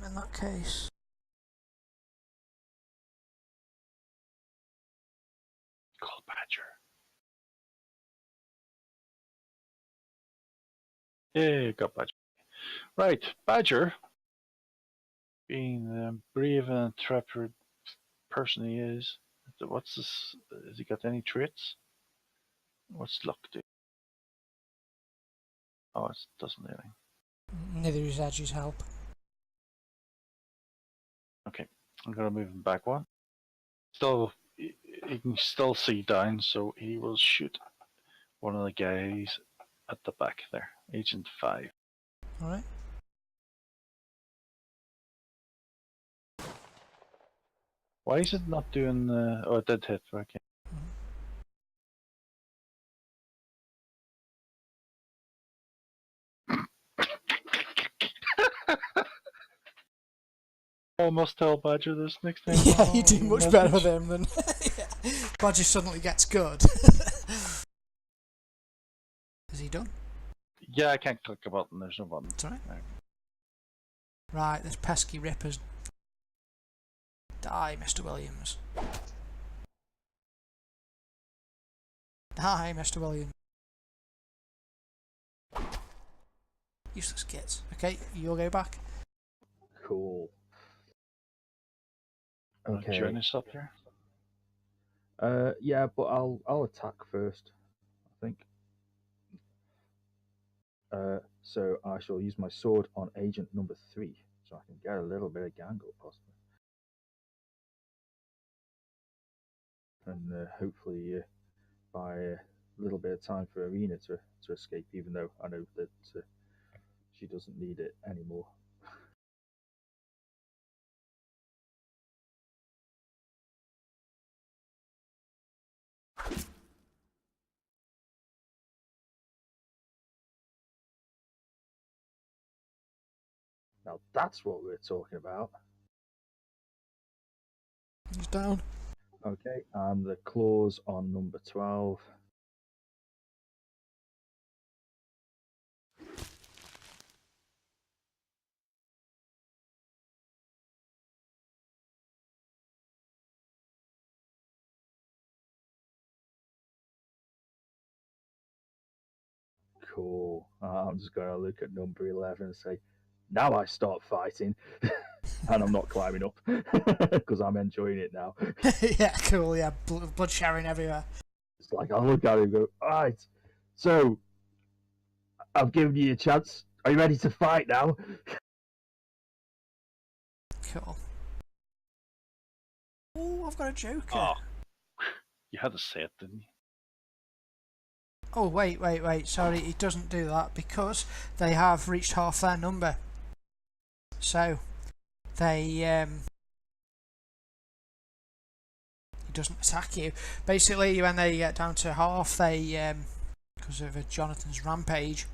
In that case, Call Badger. Yeah, got Badger. Right, Badger, being the brave and intrepid person he is. What's this? Has he got any traits? What's luck do? Oh, it doesn't really. neither is Edge's help. Okay, I'm gonna move him back one. Still, he can still see down, so he will shoot one of the guys at the back there. Agent 5. Alright. Why is it not doing the... Oh, it did hit, okay. Almost tell Badger this next time. Yeah, you do Oh, much better with him than Badger suddenly gets good. Is he done? Yeah, I can't click a button, there's no button. It's alright. Right, there's pesky rippers. Die, Mr. Williams. Die, Mr. Williams. Useless kids. Okay, you'll go back. Cool. Okay. Okay. Join us up here. Yeah, but I'll attack first, I think. So I shall use my sword on agent number 3, so I can get a little bit of gangle, possibly. And hopefully buy a little bit of time for Arena to escape, even though I know that she doesn't need it anymore. Now that's what we're talking about. He's down. Okay, and the claws on number 12. Cool. I'm just going to look at number 11 and say, now I start fighting. And I'm not climbing up because I'm enjoying it now. Yeah, cool, yeah. Blood showering everywhere. It's like, I look at it and go, alright, so I've given you a chance. Are you ready to fight now? Cool. Oh, I've got a joker. Oh, you had to say it, didn't you? Oh, wait. Sorry, it doesn't do that because they have reached half their number. So, he doesn't attack you. Basically, when they get down to half, they, because of Jonathan's rampage,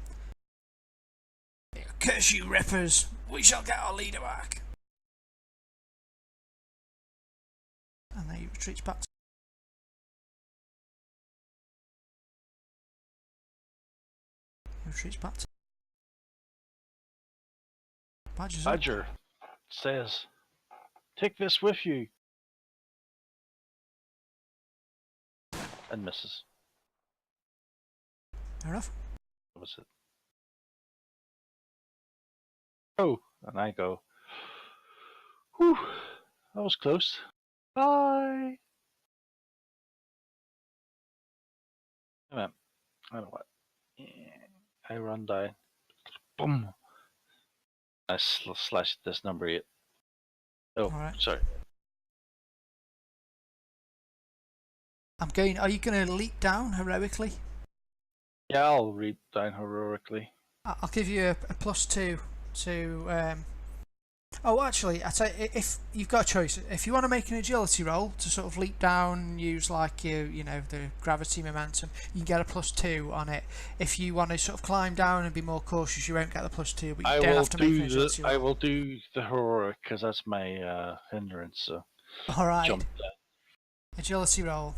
curse you, rippers! We shall get our leader back. And they retreats back. Retreats back. Badger says, take this with you. And misses. Fair enough. That was it. Oh, and I go, whew, that was close. Bye. I know what. I run down. Boom. I slashed this number 8. Oh, Alright. sorry. Are you going to leap down heroically? Yeah, I'll read down heroically. I'll give you a +2 to. Oh, actually, I tell you, if you've got a choice, if you want to make an agility roll to sort of leap down and use like you know the gravity momentum, you can get a +2 on it. If you want to sort of climb down and be more cautious, you won't get the +2, but you don't have to make an agility roll. I will do the heroic because that's my hindrance. So. All right. Jump down. Agility roll.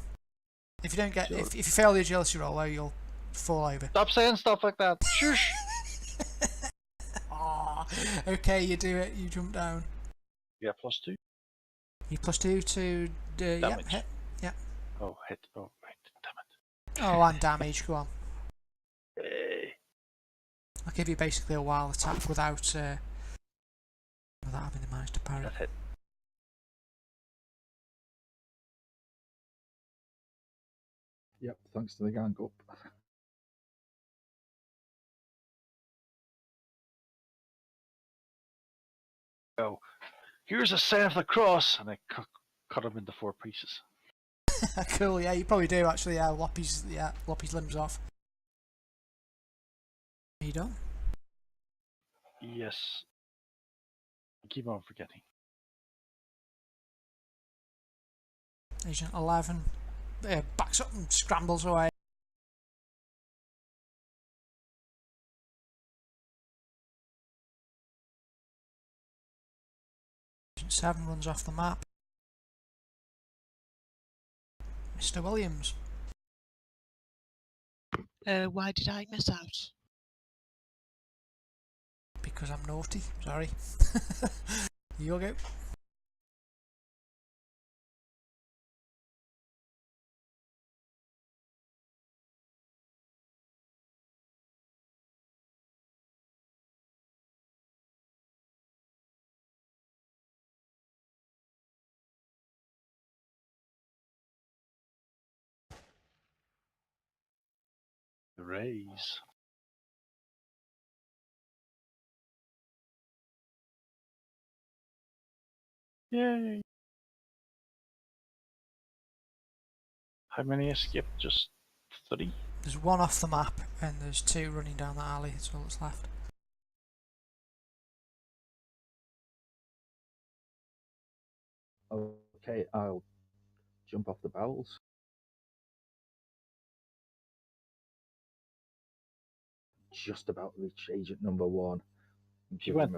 If you don't get, if you fail the agility roll, though, you'll fall over. Stop saying stuff like that. Shush. Okay, you do it. You jump down. Yeah, +2 You +2 to yep, damage. hit. Yep. Oh, hit. Oh, right. Oh, and damage. Go on. Hey. I'll give you basically a wild attack without having the managed to parry. That hit. Yep, thanks to the gang up. Oh, here's a sign of the cross, and I cut him into 4 pieces. Cool. Yeah, you probably do actually. Yeah, lop his limbs off. Are you done? Yes. I keep on forgetting. Agent 11 backs up and scrambles away. Agent 7 runs off the map. Mr. Williams. Why did I miss out? Because I'm naughty. Sorry. You go. The raise. Yay. How many escaped? Just 3? There's 1 off the map, and there's 2 running down the alley. That's all that's left. Okay, I'll jump off the barrels. Just about reach agent number 1. If you went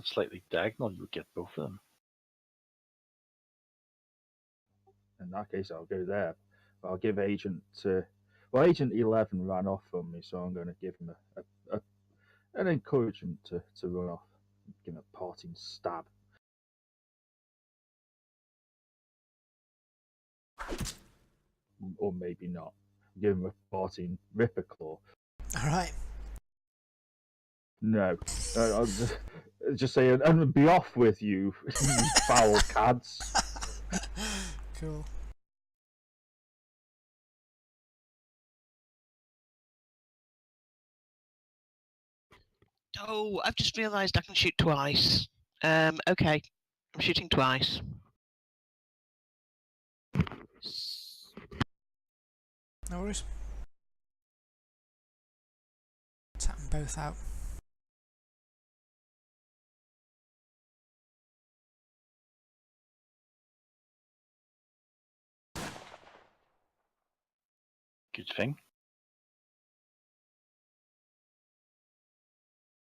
slightly diagonal, you would get both of them. In that case, I'll go there. But I'll give agent. Agent 11 ran off from me, so I'm going to give him an encouragement to run off. Give him a parting stab. Or maybe not. Give him a parting ripper claw. Alright. No. I'll just say, and be off with you, you foul cads. Cool. Oh, I've just realised I can shoot twice. Okay, I'm shooting twice. No worries. Tap them both out. Good thing.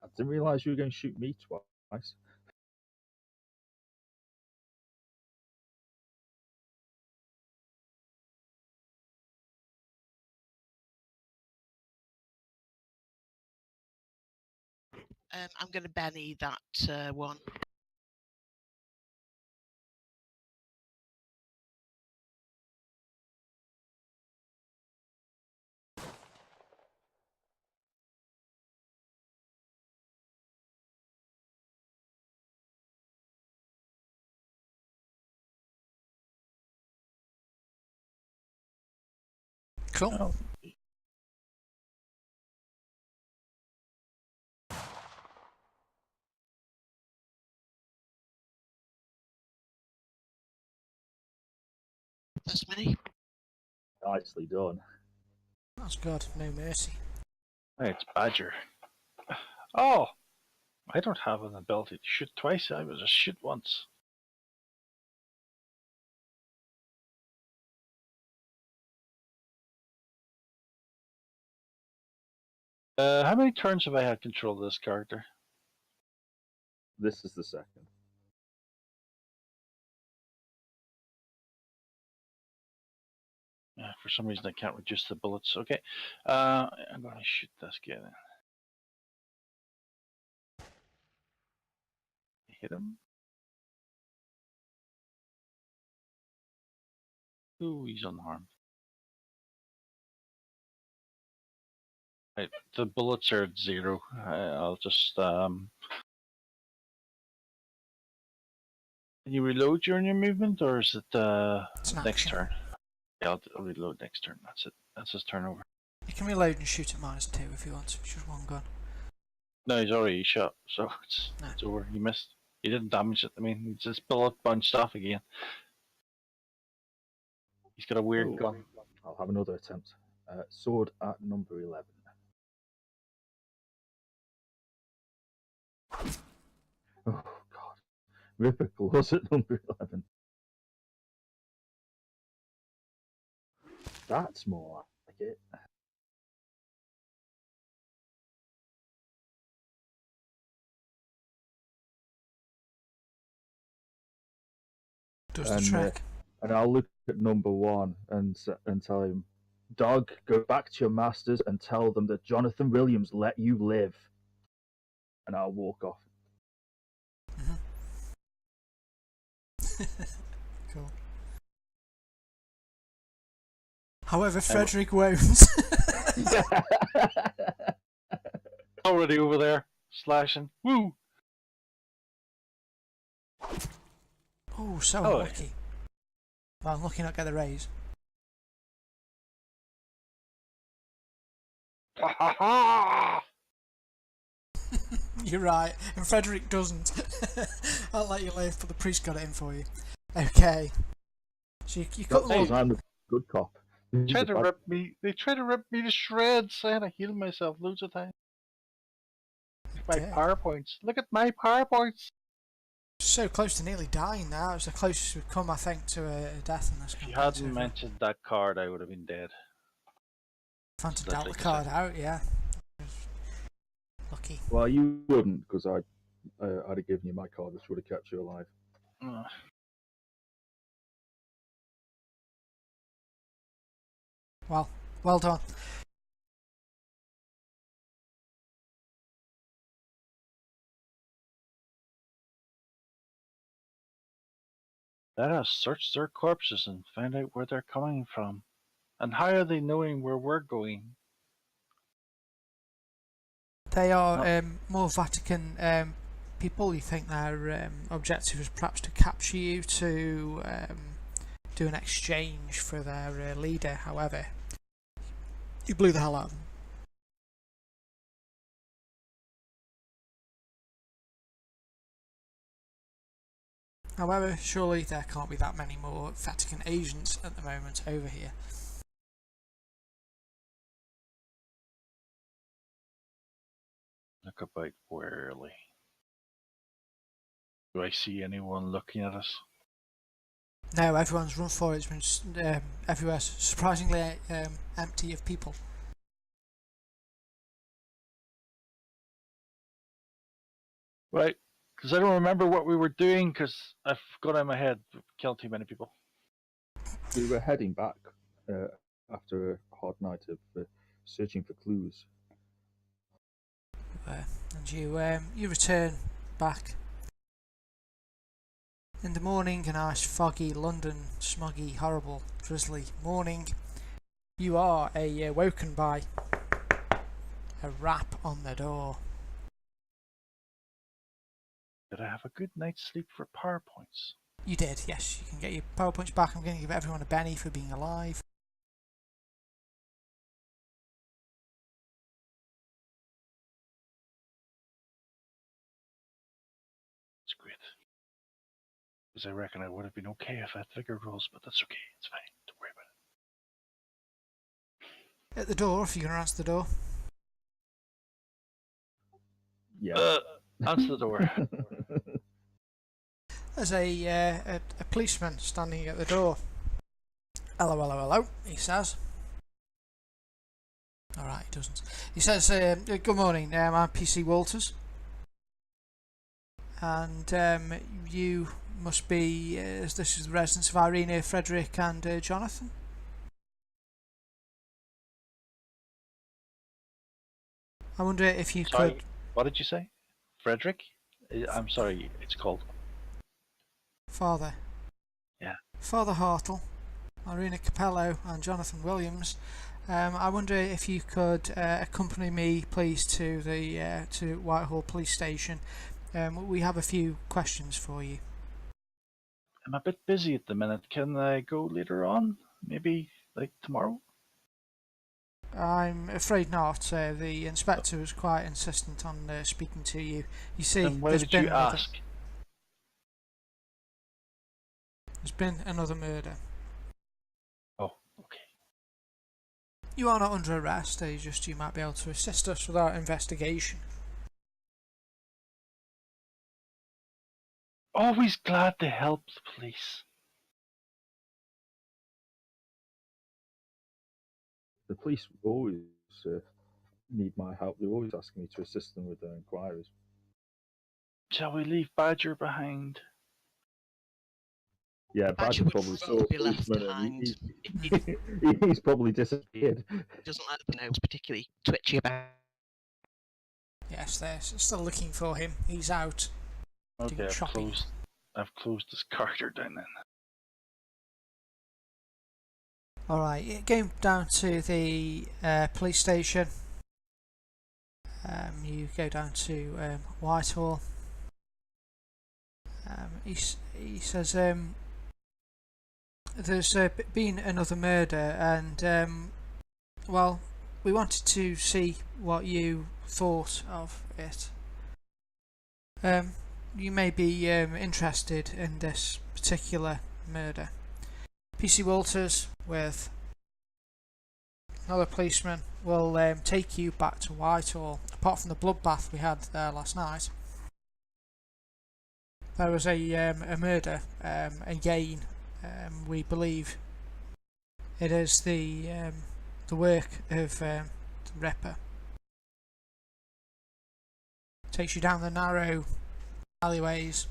I didn't realise you were going to shoot me twice. I'm going to Benny that one. Cool. Oh. That's me. Nicely done. That's good. No mercy. Hey, it's Badger. Oh! I don't have an ability to shoot twice. I was just shoot once. How many turns have I had control of this character? This is the second. For some reason I can't reduce the bullets. Okay. I'm going to shoot this guy then. hit him. Ooh, he's unharmed. Right, the bullets are at 0. I'll just Can you reload during your movement, or is it It's an next action. turn? Yeah, I'll reload next turn. That's it. That's his turnover. You can reload and shoot at -2 if you want. It's just one gun. No, he's already shot, so No. it's over. He missed. He didn't damage it. I mean, he just bullet bounced off again. He's got a weird Oh, gun. I'll have another attempt. Sword at number 11. Oh god. Ripper claws at number 11. That's more like it. Does the trick. And I'll look at number 1 and tell him, Dog, go back to your masters and tell them that Jonathan Williams let you live. And I'll walk off. Cool. However, Frederick won't. Already over there, slashing. Woo! Oh, so Oh. unlucky. Well, unlucky not get the raise. Ha ha ha! You're right, and Frederick doesn't. I'll let you live, but the priest got it in for you. Okay. So you cut the Because I'm the good cop. They tried to rip me to shreds. I had to heal myself loads of times. My Okay. PowerPoints. Look at my PowerPoints. So close to nearly dying now. It's the closest we've come, I think, to a death in this If you campaign. hadn't mentioned that card, I would have been dead. Fun to That's dealt the like card out, yeah. Lucky. Well, you wouldn't, because I'd have given you my card, which would have kept you alive. Well done. Let us search their corpses and find out where they're coming from. And how are they knowing where we're going? They are No. more Vatican people. You think their objective is perhaps to capture you to do an exchange for their leader. However, you blew the hell out of them. However, surely there can't be that many more Vatican agents at the moment over here. Look about warily. Do I see anyone looking at us? No, everyone's run for it. It's been everywhere surprisingly empty of people. Right. Because I don't remember what we were doing, because I've got in my head. We've killed too many people. We were heading back after a hard night of searching for clues. And you return back. In the morning, a nice foggy London, smoggy, horrible, drizzly morning, you are woken by a rap on the door. Did I have a good night's sleep for PowerPoints? You did, yes. You can get your PowerPoints back. I'm going to give everyone a Benny for being alive. It's great. Because I reckon I would have been okay if I had vigor rolls, but that's okay. It's fine. Don't worry about it. At the door, if you're going to answer the door. Yeah. Answer the door. There's a policeman standing at the door. Hello, hello, hello, he says. Alright, he doesn't. He says, good morning, I'm PC Walters. And you must be, this is the residence of Irina, Frederick and Jonathan? I wonder if you Sorry, could... what did you say? Frederick? I'm sorry, it's called. Father. Yeah. Father Hartle, Irina Capello, and Jonathan Williams. I wonder if you could accompany me, please, to the to Whitehall Police Station. We have a few questions for you. I'm a bit busy at the minute. Can I go later on? Maybe like tomorrow? I'm afraid not. The inspector was quite insistent on speaking to you. You see, Then why there's did you been ask? another murder. Oh, okay. You are not under arrest. You might be able to assist us with our investigation. Always glad to help the police. The police always need my help. They're always asking me to assist them with their inquiries. Shall we leave Badger behind? Yeah, Badger Badger would probably rather saw a be left policeman and behind. he's probably disappeared. Doesn't like particularly twitchy about. Yes, they're still looking for him. He's out. Okay, Doing shopping. I've closed this carter down then. Alright, going down to the police station. You go down to Whitehall. He says there's been another murder, and well, we wanted to see what you thought of it. You may be interested in this particular murder. PC Walters with another policeman will take you back to Whitehall. Apart from the bloodbath we had there last night, there was a murder again. We believe it is the work of the Ripper. Takes you down the narrow alleyways.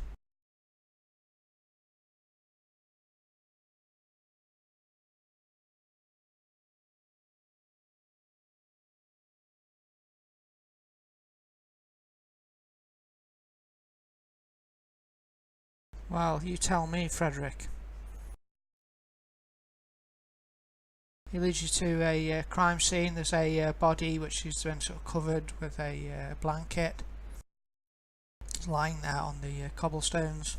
Well, you tell me, Frederick. He leads you to a crime scene. There's a body which has been sort of covered with a blanket. It's lying there on the cobblestones.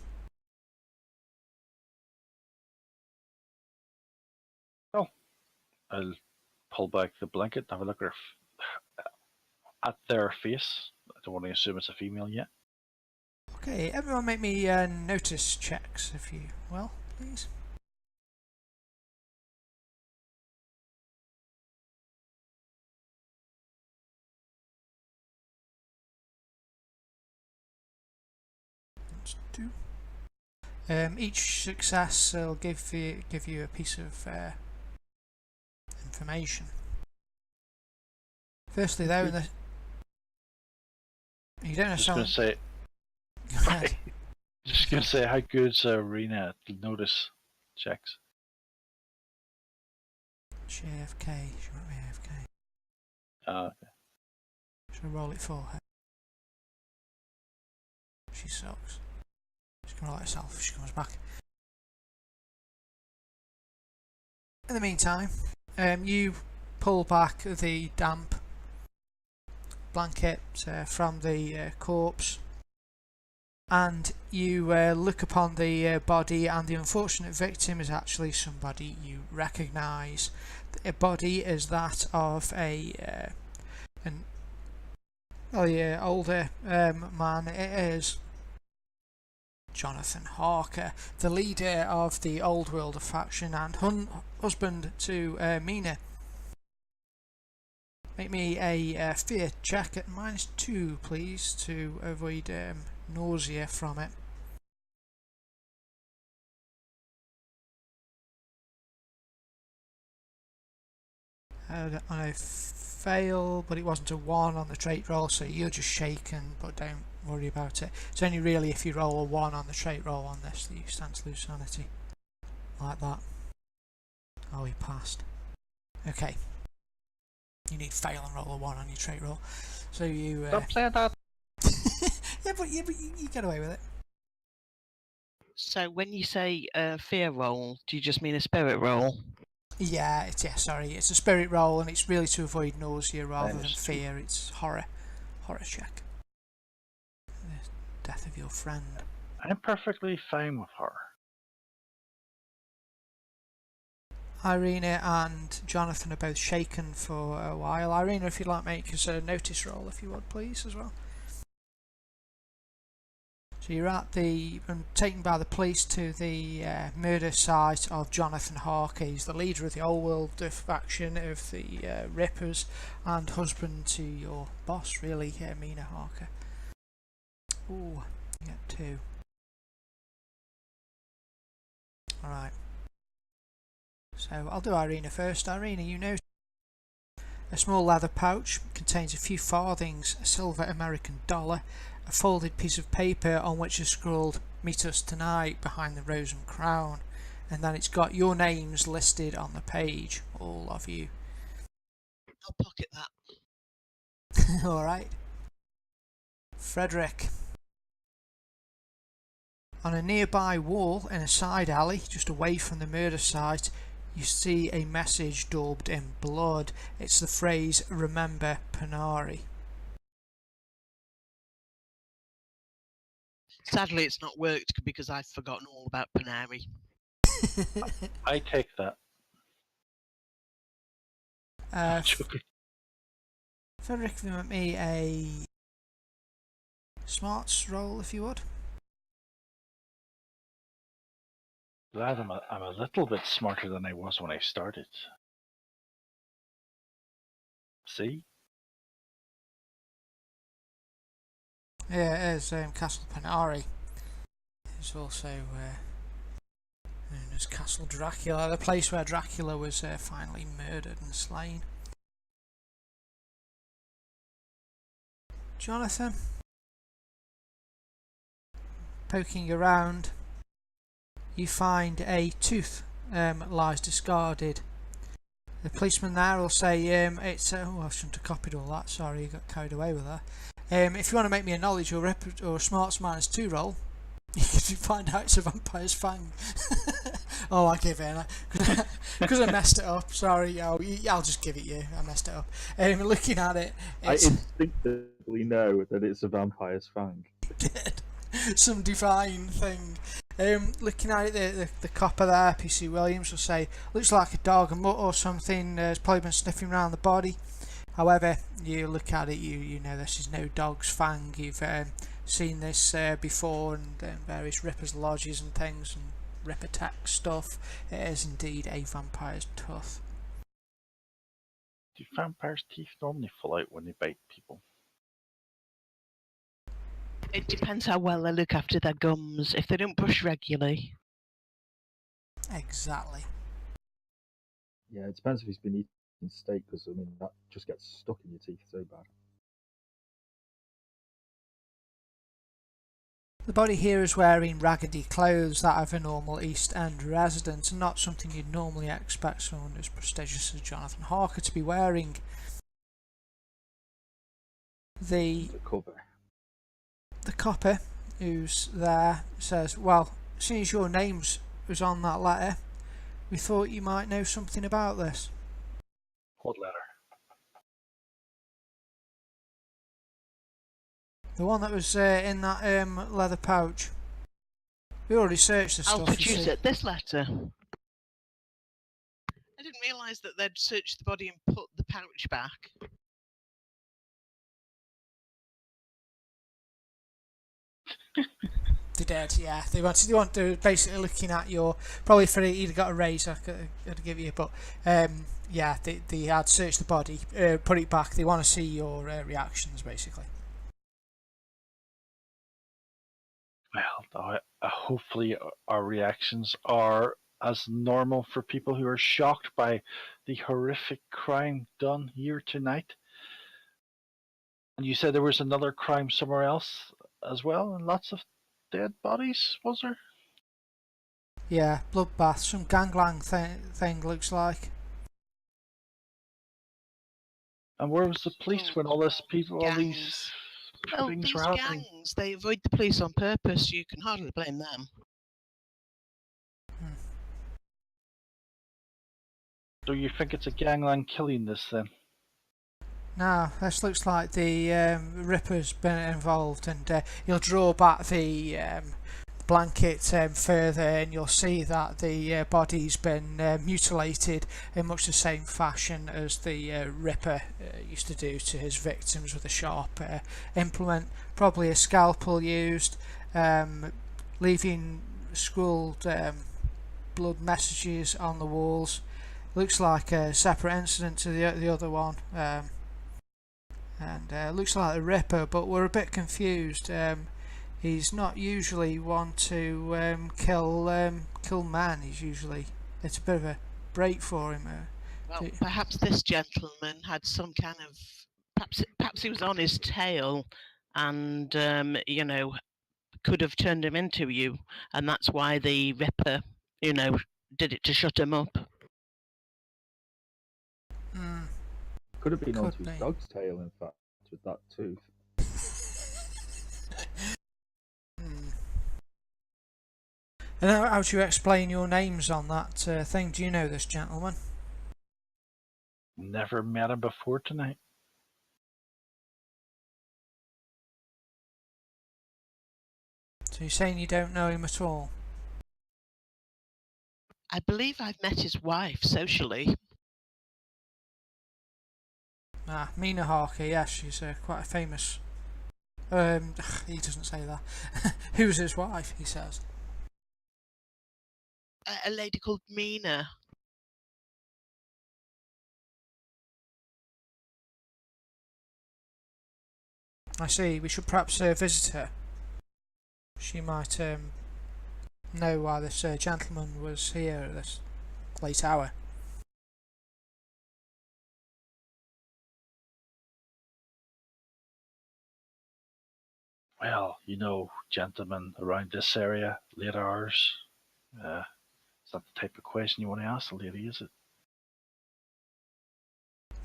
Oh, I'll pull back the blanket and have a look at their face. I don't want to assume it's a female yet. Okay, everyone make me notice checks, if you will, please. That's 2. Each success will give you a piece of information. Firstly, though, you don't Just gonna necessarily. say, Go ahead. just gonna say, how good's Arena at notice checks? JFK. She might be AFK. Okay. Should I roll it for her? She sucks. She's gonna roll it herself if she comes back. In the meantime, you pull back the damp blanket from the corpse, and you look upon the body, and the unfortunate victim is actually somebody you recognise. The body is that of an older man. It is Jonathan Harker, the leader of the Old World faction and husband to Mina. Make me a fear check at -2, please, to avoid nausea from it. I fail, but it wasn't a 1 on the trait roll, so you're just shaken, but don't worry about it. It's only really if you roll a 1 on the trait roll on this that you stand to lose sanity. Like that. Oh, he passed. Okay. You need fail and roll a 1 on your trait roll. So you... Stop saying that! but you get away with it. So when you say fear roll, do you just mean a spirit roll? Yeah, it's a spirit roll, and it's really to avoid nausea rather than -2. fear. It's horror check. The death of your friend. I'm perfectly fine with her. Irina and Jonathan are both shaken for a while. Irina, if you'd like, make us a notice roll, if you would, please, as well. So you're taken by the police to the murder site of Jonathan Harker. He's the leader of the Old World faction of the Rippers and husband to your boss, really, Mina Harker. Ooh, you get 2. Alright. So I'll do Irina first. Irina, you know a small leather pouch contains a few farthings, a silver American dollar, a folded piece of paper on which is scrawled "Meet us tonight" behind the rose and crown, and then it's got your names listed on the page, all of you. I'll pocket that. Alright. Frederick. On a nearby wall in a side alley, just away from the murder site, you see a message daubed in blood. It's the phrase, "Remember Panari." Sadly, it's not worked because I've forgotten all about Panari. I take that. Frederick, if you want me a smarts roll, if you would. Glad I'm a little bit smarter than I was when I started. See? Yeah, it is Castle Panari. It's also known as Castle Dracula, the place where Dracula was finally murdered and slain. Jonathan, poking around, you find a tooth lies discarded. The policeman there will say, it's oh, I shouldn't have copied all that, sorry, you got carried away with that. If you want to make me a knowledge or smarts -2 roll, you can find out it's a vampire's fang. Oh, I give in because I messed it up. Sorry, I'll just give it you. I messed it up. Looking at it, I instinctively know that it's a vampire's fang. Some divine thing. Looking at it, the copper there, PC Williams, will say, looks like a dog, a mutt or something. Has probably been sniffing around the body. However, you look at it, you know this is no dog's fang. You've seen this before in various Rippers lodges and things, and Ripper tech stuff. It is indeed a vampire's tooth. Do vampires' teeth normally fall out when they bite people? It depends how well they look after their gums. If they don't brush regularly. Exactly. Yeah, it depends if he's been eating steak, because I mean that just gets stuck in your teeth so bad. The body here is wearing raggedy clothes that of a normal East End resident, and not something you'd normally expect someone as prestigious as Jonathan Harker to be wearing. The copper who's there says, well, as soon as your name was on that letter, we thought you might know something about this. What letter? The one that was in that leather pouch. We already searched the stuff. I'll produce it. This letter. I didn't realise that they'd searched the body and put the pouch back. They did, yeah. They want to basically looking at your, probably for either got a raise I could give you, but yeah, they had searched the body, put it back. They want to see your reactions basically. Well, hopefully our reactions are as normal for people who are shocked by the horrific crime done here tonight. And you said there was another crime somewhere else as well, and lots of dead bodies, was there? Yeah, bloodbath, some gangland thing looks like. And where was the police when all this people, all these Gangs. Well, things were these happening. gangs, they avoid the police on purpose. You can hardly blame them. So you think it's a gangland killing this then? No, this looks like the Ripper's been involved, and you'll draw back the blanket further, and you'll see that the body's been mutilated in much the same fashion as the Ripper used to do to his victims, with a sharp implement, probably a scalpel used, leaving scrawled blood messages on the walls. Looks like a separate incident to the other one. And looks like the Ripper, but we're a bit confused. He's not usually one to kill men. It's a bit of a break for him. Well, perhaps this gentleman had some kind of perhaps he was on his tail, and could have turned him into you, and that's why the Ripper did it to shut him up. Could have been Could onto his be. dog's tail, in fact, with that tooth. And how do you explain your names on that thing? Do you know this gentleman? Never met him before tonight. So you're saying you don't know him at all? I believe I've met his wife socially. Ah, Mina Harker, yes, she's quite a famous. He doesn't say that. Who's his wife? He says. A lady called Mina. I see. We should perhaps visit her. She might know why this gentleman was here at this late hour. Well, gentlemen around this area, late hours. Is that the type of question you want to ask the lady, is it?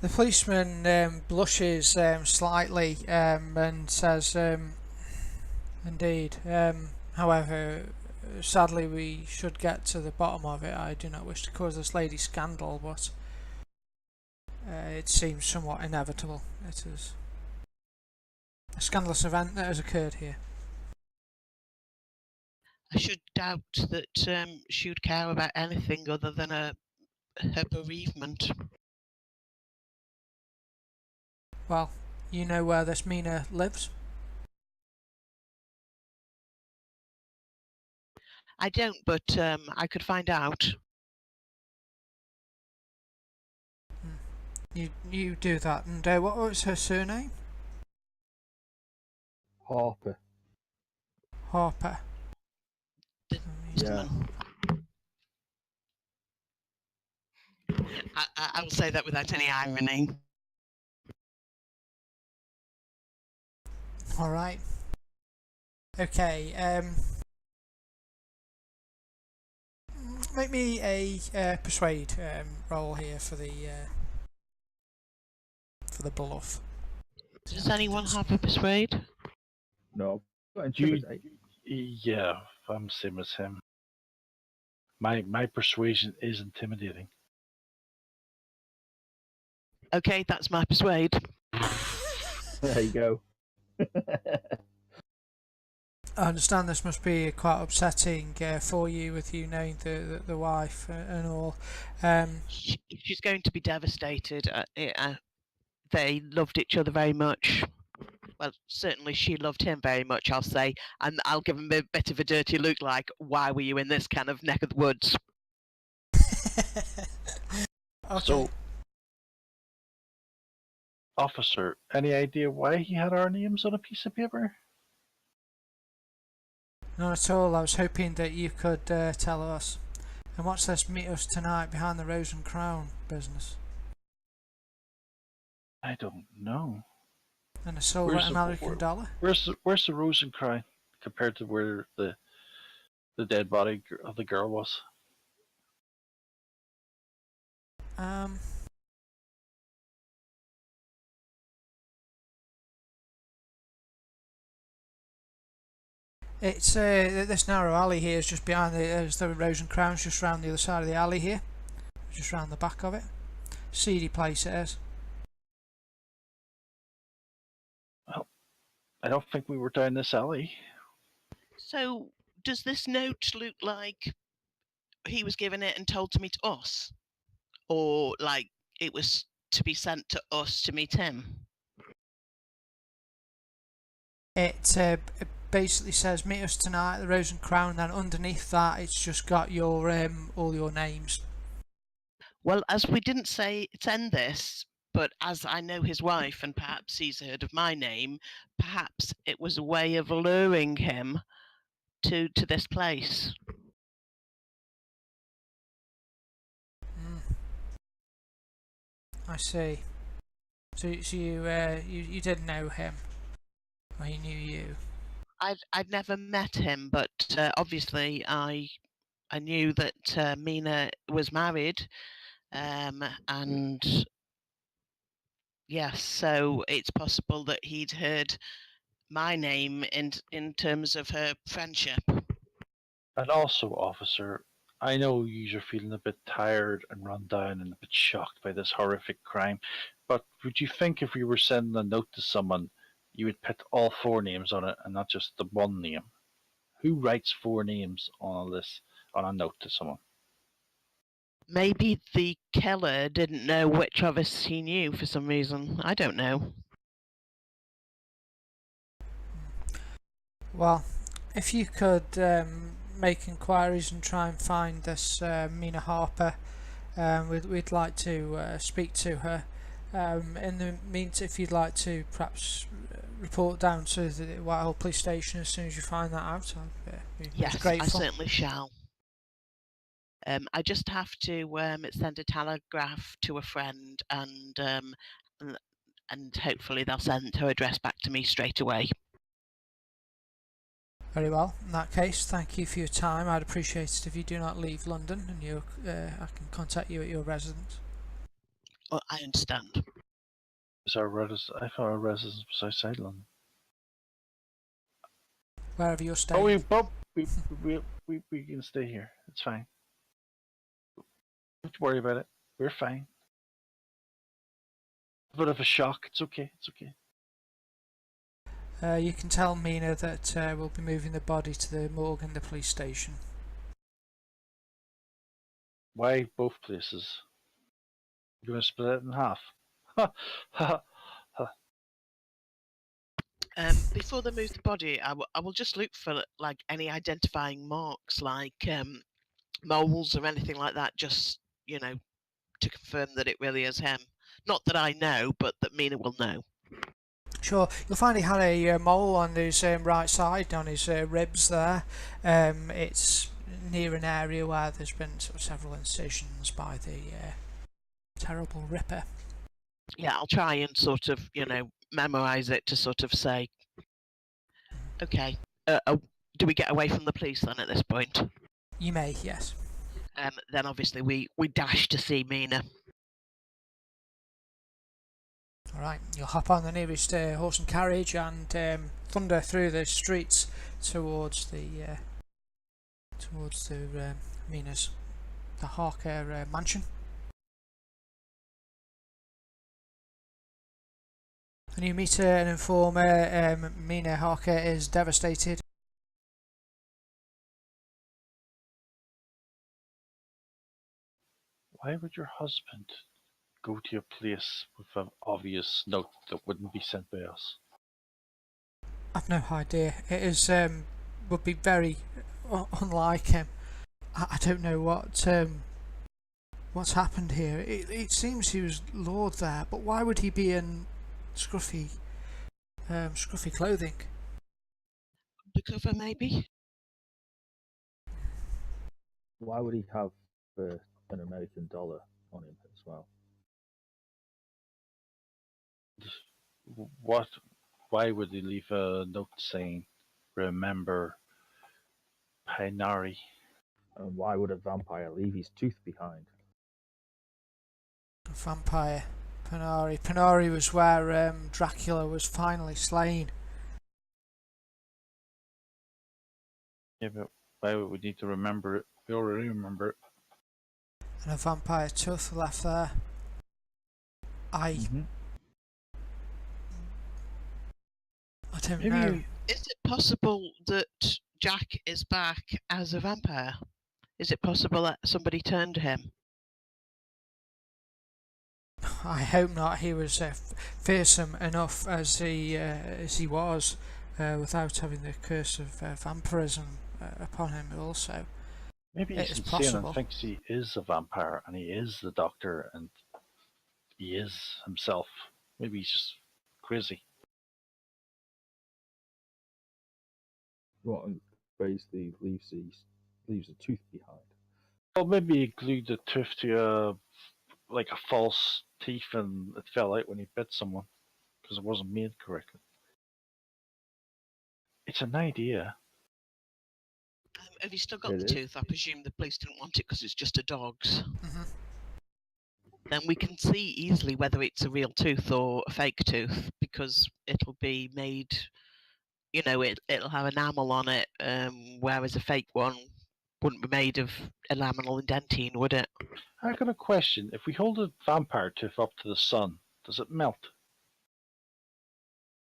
The policeman blushes slightly and says, indeed. However, sadly we should get to the bottom of it. I do not wish to cause this lady scandal, but it seems somewhat inevitable. It is a scandalous event that has occurred here. I should doubt that she would care about anything other than her bereavement. Well, you know where this Mina lives? I don't, but I could find out. You do that. And what was her surname? Harper. Harper. Yeah. I will say that without any irony. All right. Okay. Make me a persuade roll here for the bluff. Does anyone have a persuade? No. Got You- intimidate. Yeah, I'm same as him. My persuasion is intimidating. Okay, that's my persuade. There you go. I understand this must be quite upsetting for you, with you knowing the wife and all. She's going to be devastated. They loved each other very much. Well, certainly she loved him very much, I'll say. And I'll give him a bit of a dirty look, like, why were you in this kind of neck of the woods? Okay. So, officer, any idea why he had our names on a piece of paper? Not at all. I was hoping that you could tell us. And what's this meet us tonight behind the Rose and Crown business? I don't know. And a silver American dollar? Where's the Rosencrantz compared to where the dead body of the girl was? It's this narrow alley here is just behind there's the Rose and Crown's just round the other side of the alley here, just round the back of it. Seedy place it is. Well, I don't think we were down this alley. So, does this note look like he was given it and told to meet us? Or like it was to be sent to us to meet him? It basically says meet us tonight at the Rose and Crown, and then underneath that it's just got your all your names. Well, as we didn't say send this, but as I know his wife and perhaps he's heard of my name, perhaps it was a way of luring him to this place. I see. So you did know him, or he knew you? I'd never met him, but obviously I knew that Mina was married, and yes, so it's possible that he'd heard my name in terms of her friendship. And also, officer, I know you're feeling a bit tired and run down and a bit shocked by this horrific crime, but would you think if we were sending a note to someone, you would put all four names on it and not just the one name? Who writes four names on a list on a note to someone? Maybe the killer didn't know which of us he knew for some reason. I don't know. Well, if you could make inquiries and try and find this Mina Harper, we'd like to speak to her. In the meantime, if you'd like to perhaps report down to the Whitehall Police Station as soon as you find that out, I'd be Yes, grateful. I certainly shall. I just have to send a telegraph to a friend, and hopefully they'll send her address back to me straight away. Very well. In that case, thank you for your time. I'd appreciate it if you do not leave London, and I can contact you at your residence. Oh, I understand. I thought our residence was outside London. Wherever you're staying. Oh, we can stay here. It's fine. Don't worry about it. We're fine. A bit of a shock. It's okay. It's okay. You can tell Mina that we'll be moving the body to the morgue and the police station. Why both places? You're going to split it in half. Before they move the body, I will just look for like any identifying marks, like moles or anything like that, just to confirm that it really is him. Not that I know, but that Mina will know. Sure, you'll find he had a mole on his right side, on his ribs there. It's near an area where there's been sort of several incisions by the terrible Ripper. Yeah, I'll try and sort of, memorise it to sort of say, okay, do we get away from the police then at this point? You may, yes. Then obviously we dash to see Mina. Alright, you'll hop on the nearest horse and carriage and thunder through the streets towards the Mina's, the Harker mansion. And you meet her and inform her Mina Harker is devastated. Why would your husband go to your place with an obvious note that wouldn't be sent by us? I've no idea. It is would be very unlike him. I don't know what's happened here. It seems he was lured there, but why would he be in scruffy clothing? Undercover, maybe. Why would he have an American dollar on him as well? What? Why would he leave a note saying, "Remember Pinari"? And why would a vampire leave his tooth behind? A vampire. Pinari. Pinari was where Dracula was finally slain. Yeah, but why would we need to remember it? We already remember it. And a vampire tooth left there. I don't know. Maybe Is it possible that Jack is back as a vampire? Is it possible that somebody turned him? I hope not. He was fearsome enough as he was, without having the curse of vampirism upon him. Also, maybe it he's is insane and possible. thinks he is a vampire and he is the doctor and he is himself. Maybe he's just crazy. What, and basically leaves a tooth behind. Well, maybe he glued the tooth to like a false teeth and it fell out when he bit someone because it wasn't made correctly. It's an idea. Have you still got It the is. tooth? I presume the police didn't want it because it's just a dog's. Mhm. Then we can see easily whether it's a real tooth or a fake tooth because it'll be made, it'll have enamel on it, whereas a fake one wouldn't be made of enamel and dentine, would it? I got a question. If we hold a vampire tooth up to the sun, does it melt?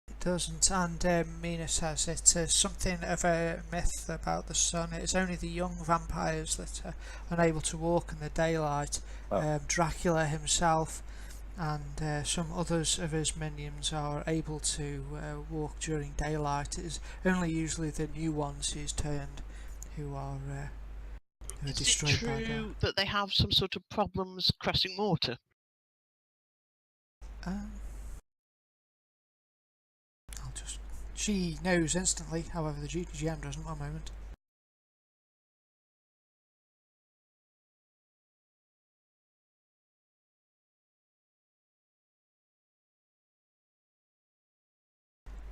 It doesn't, and Mina says it's something of a myth about the sun. It is only the young vampires that are unable to walk in the daylight. Oh. Dracula himself and some others of his minions are able to walk during daylight. It is only usually the new ones who's turned who are Is it destroyed by that. true that they have some sort of problems crossing water? She knows instantly, however the GM doesn't. One moment.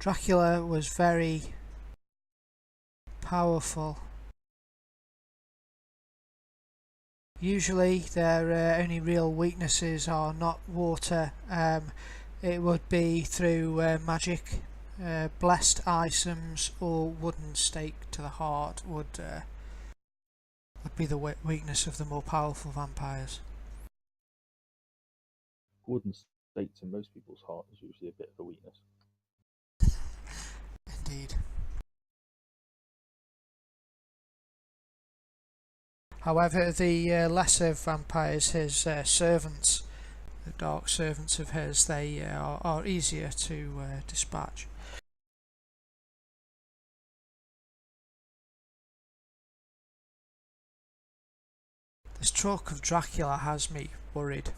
Dracula was very powerful. Usually their only real weaknesses are not water. It would be through magic. Blessed items or wooden stake to the heart would be the weakness of the more powerful vampires. Wooden stake to most people's heart is usually a bit of a weakness. Indeed. However, the lesser vampires, his servants, the dark servants of his, they are easier to dispatch. This talk of Dracula has me worried.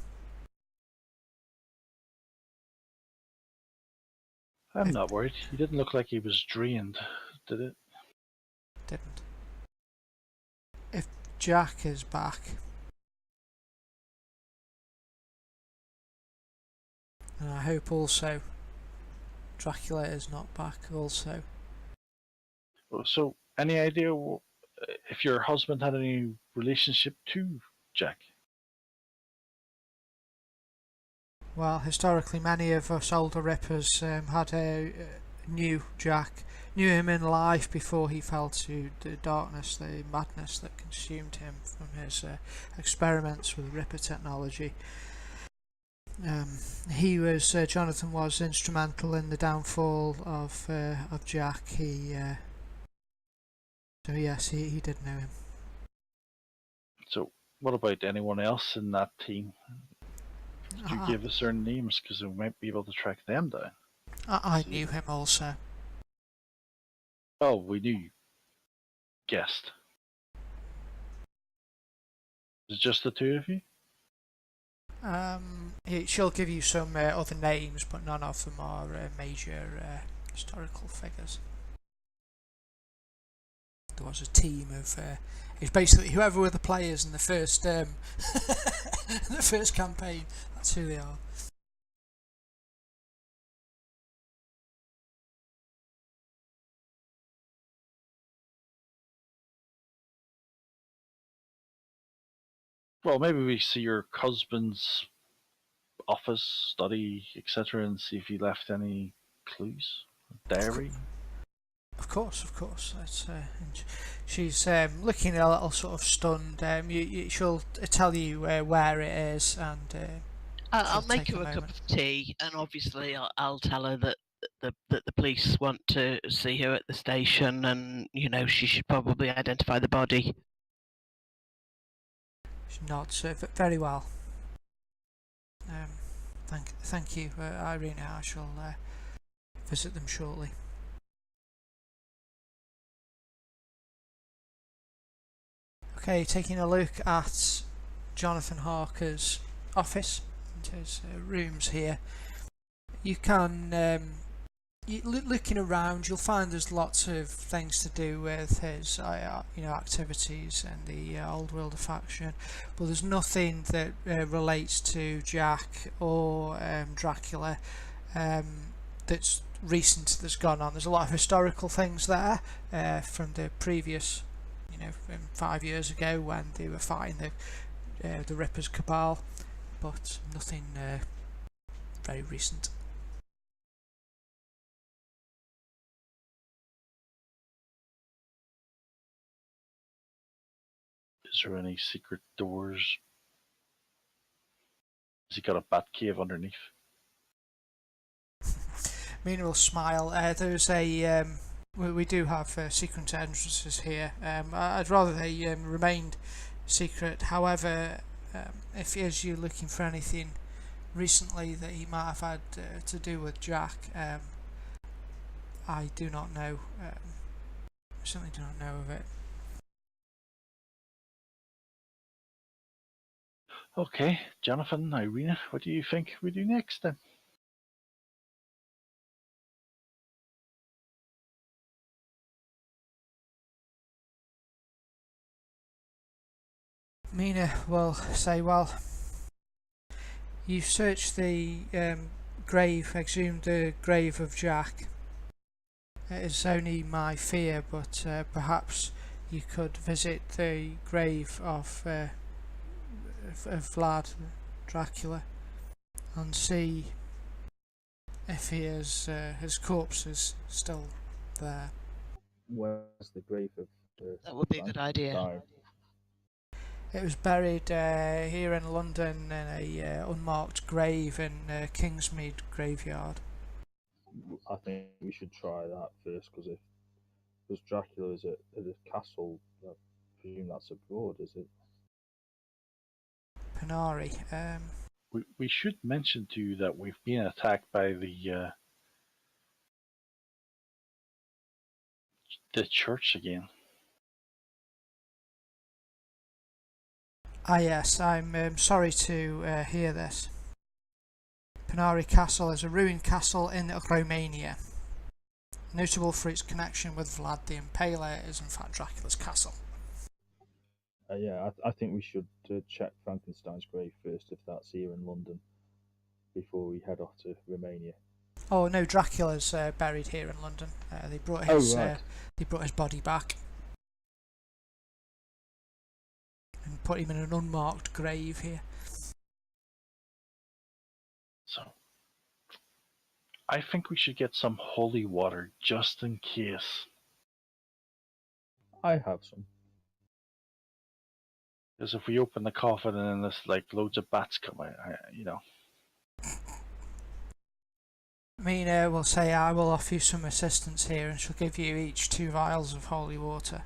I'm not worried. He didn't look like he was drained, did it? Didn't. If Jack is back, and I hope also Dracula is not back also. So, any idea if your husband had any relationship to Jack? Well, historically, many of us older rippers knew Jack, knew him in life before he fell to the darkness, the madness that consumed him from his experiments with ripper technology. Jonathan was instrumental in the downfall of Jack. So yes, he did know him. So, what about anyone else in that team? Could you give us their names because we might be able to track them down? I knew him also. Oh, we knew you guessed. Is it just the two of you? She'll give you some other names, but none of them are major historical figures. There was a team of it's basically whoever were the players in the first the first campaign. That's who they are. Well, maybe we see your husband's office, study, etc., and see if he left any clues. Diary. Of course. She's looking a little sort of stunned. She'll tell you where it is, and I'll she'll make take her a cup moment. of tea, and obviously I'll tell her that the police want to see her at the station, and she should probably identify the body. She nods. Very well. Thank you, Irina. I shall visit them shortly. Okay, taking a look at Jonathan Harker's office and his rooms here. You can, looking around, you'll find there's lots of things to do with his, activities and the Old World faction, but there's nothing that relates to Jack or Dracula that's recent that's gone on. There's a lot of historical things there from the previous, 5 years ago when they were fighting the Ripper's Cabal, but nothing very recent. Is there any secret doors? Has he got a bat cave underneath? Mina will smile. There's a we do have secret entrances here. I'd rather they remained secret. However, if as you're looking for anything recently that he might have had to do with Jack, I do not know. Certainly do not know of it. Okay, Jonathan, Irina, what do you think we do next then? Mina will say, well, you searched the exhumed the grave of Jack. It is only my fear, but perhaps you could visit the grave of Vlad Dracula and see if his corpse is still there. Where's the grave of the That would be a good idea. Frankenstein? It was buried here in London in a unmarked grave in Kingsmead graveyard. I think we should try that first, because Dracula is at a castle, I presume that's abroad, is it? Panari. We should mention to you that we've been attacked by the church again. Yes, I'm sorry to hear this. Panari Castle is a ruined castle in Romania. Notable for its connection with Vlad the Impaler, it is in fact Dracula's castle. Yeah, I think we should check Frankenstein's grave first, if that's here in London, before we head off to Romania. Oh no, Dracula's buried here in London. They brought his body back and put him in an unmarked grave here. So, I think we should get some holy water just in case. I have some. Because if we open the coffin and then there's like loads of bats come out, Mina will say, I will offer you some assistance here, and she'll give you each 2 vials of holy water.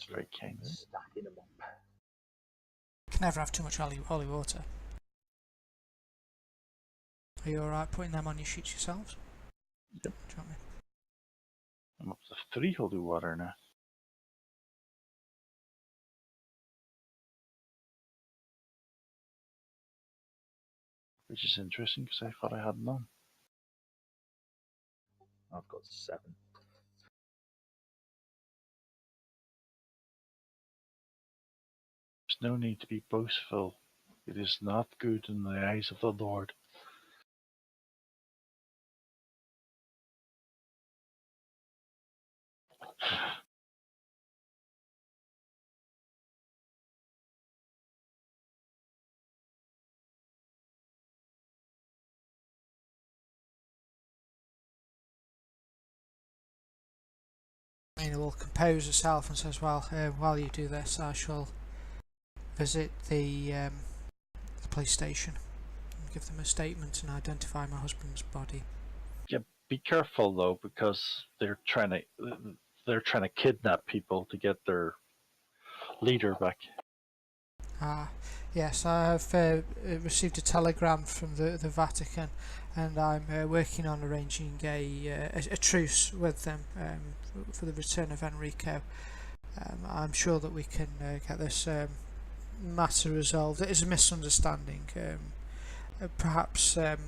Very kind. Stacking them up. Can never have too much holy water. Are you alright putting them on your sheets yourselves? Yep. Do you want me? I'm up to 3 holy water now. Which is interesting because I thought I had none. I've got 7. There's no need to be boastful. It is not good in the eyes of the Lord. Irina will compose herself and says, well, while you do this, I shall visit the police station and give them a statement and identify my husband's body. Yeah, be careful though, because they're trying to kidnap people to get their leader back. Yes, I have received a telegram from the Vatican, and I'm working on arranging a truce with them for the return of Enrico. I'm sure that we can get this matter resolved. It is a misunderstanding. Perhaps it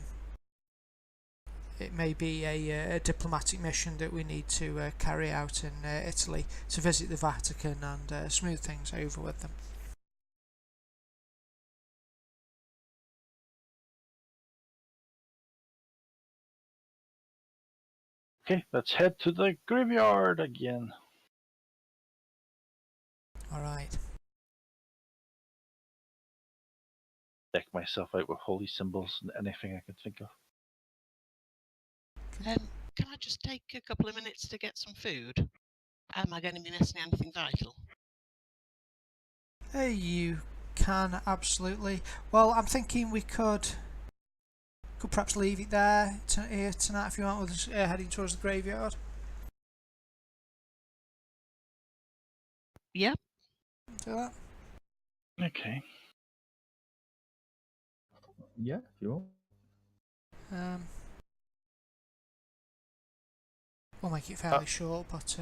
may be a diplomatic mission that we need to carry out in Italy to visit the Vatican and smooth things over with them. Okay, let's head to the graveyard again. Alright. Deck myself out with holy symbols and anything I can think of. Can I just take a couple of minutes to get some food? Am I going to be missing anything vital? You can, absolutely. Well, I'm thinking we could perhaps leave it there here tonight if you want, with us heading towards the graveyard. Yep. Do that. Okay. Yeah, if you want. We'll make it fairly short, but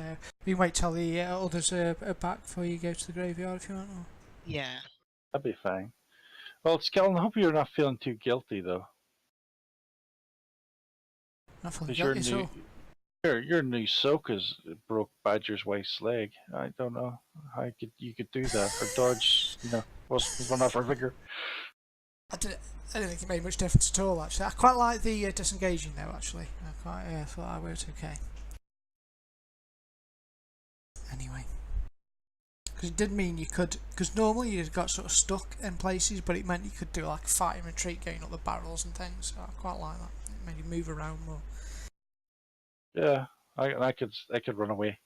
we can wait till the others are back before you go to the graveyard if you want. Or... Yeah. That'd be fine. Well, Skeleton, I hope you're not feeling too guilty though. Not feeling Because guilty, your new Soka's broke Badger's wife's leg. I don't know how you could do that. Her dodge, was run off her finger. I didn't think it made much difference at all, actually. I quite like the disengaging though, actually. I thought I worked okay. Anyway. Because it did mean you could, because normally you'd got sort of stuck in places, but it meant you could do like a fighting retreat going up the barrels and things, so I quite like that. It made you move around more. Yeah, I could run away,